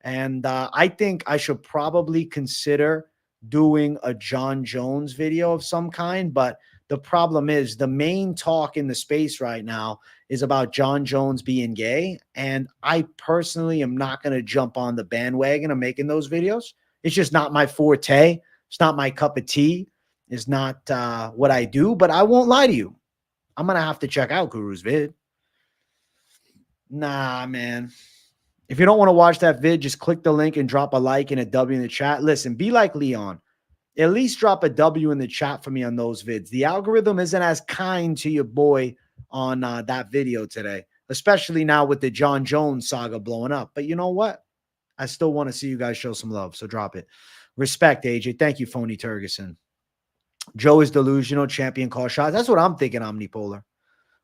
And I think I should probably consider doing a John Jones video of some kind. But the problem is the main talk in the space right now is about John Jones being gay. And I personally am not going to jump on the bandwagon of making those videos. It's just not my forte. It's not my cup of tea. It's not what I do. But I won't lie to you. I'm going to have to check out Guru's vid. Nah, man. If you don't want to watch that vid, just click the link and drop a like and a W in the chat. Listen, be like Leon. At least drop a W in the chat for me on those vids. The algorithm isn't as kind to your boy on that video today, especially now with the John Jones saga blowing up. But you know what? I still want to see you guys show some love, so drop it. Respect, AJ. Thank you, Phony Turgeson. Joe is delusional. Champion call shots. That's what I'm thinking, Omnipolar.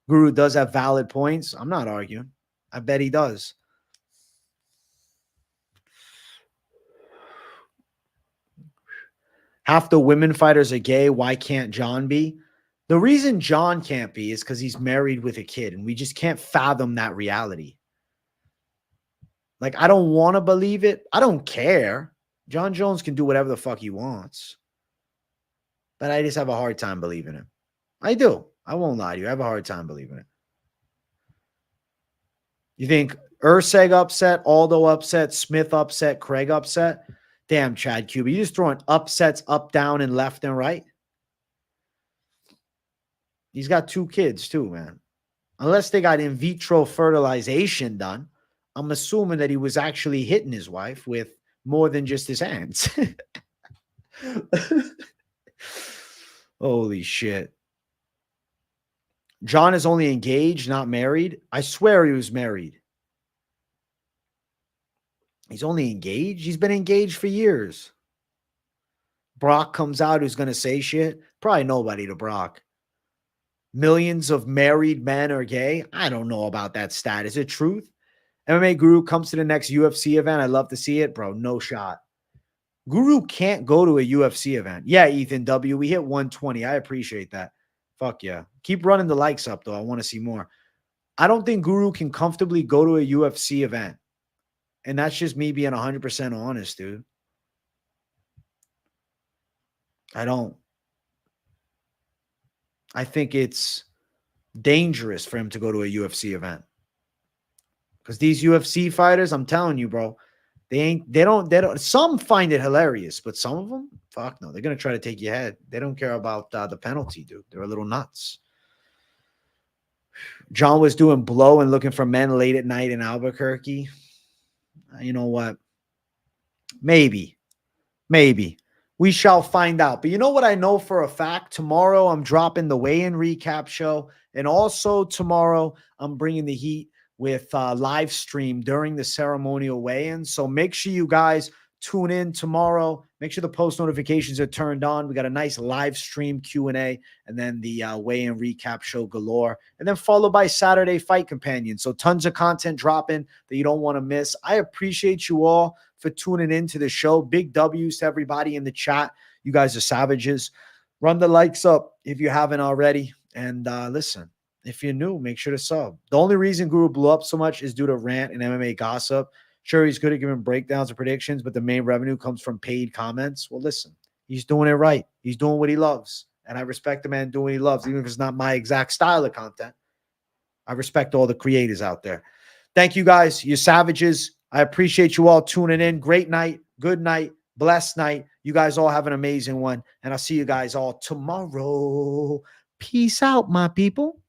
Guru does have valid points. I'm not arguing. I bet he does. Half the women fighters are gay. Why can't John be? The reason John can't be is because he's married with a kid, and we just can't fathom that reality. Like, I don't want to believe it. I don't care. John Jones can do whatever the fuck he wants. But I just have a hard time believing it. I do. I won't lie to you. I have a hard time believing it. You think Erceg upset, Aldo upset, Smith upset, Craig upset? Damn, Chad Cuba. You just throwing upsets up, down, and left and right? He's got 2 kids too, man. Unless they got in vitro fertilization done, I'm assuming that he was actually hitting his wife with more than just his hands. Holy shit. John is only engaged, not married. I swear he was married. He's only engaged? He's been engaged for years. Brock comes out who's going to say shit. Probably nobody to Brock. Millions of married men are gay. I don't know about that stat. Is it truth? MMA Guru comes to the next UFC event. I'd love to see it, bro. No shot. Guru can't go to a UFC event. Yeah, Ethan W. We hit 120. I appreciate that. Fuck yeah. Keep running the likes up, though. I want to see more. I don't think Guru can comfortably go to a UFC event. And that's just me being 100% honest, dude. I don't. I think it's dangerous for him to go to a UFC event. Because these UFC fighters, I'm telling you, bro, they don't. Some find it hilarious, but some of them, fuck no. They're going to try to take your head. They don't care about the penalty, dude. They're a little nuts. John was doing blow and looking for men late at night in Albuquerque. You know what? Maybe. We shall find out. But you know what I know for a fact? Tomorrow I'm dropping the weigh-in recap show. And also tomorrow I'm bringing the heat with live stream during the ceremonial weigh-in. So make sure you guys tune in tomorrow. Make sure the post notifications are turned on. We got a nice live stream Q&A and then the weigh-in recap show galore. And then followed by Saturday Fight Companion. So tons of content dropping that you don't want to miss. I appreciate you all for tuning in to the show. Big W's to everybody in the chat. You guys are savages. Run the likes up if you haven't already. And listen, if you're new, make sure to sub. The only reason Guru blew up so much is due to rant and MMA gossip. Sure, he's good at giving breakdowns and predictions, but the main revenue comes from paid comments. Well, listen, he's doing it right. He's doing what he loves. And I respect the man doing what he loves, even if it's not my exact style of content. I respect all the creators out there. Thank you guys. You're savages. I appreciate you all tuning in. Great night. Good night. Blessed night. You guys all have an amazing one. And I'll see you guys all tomorrow. Peace out, my people.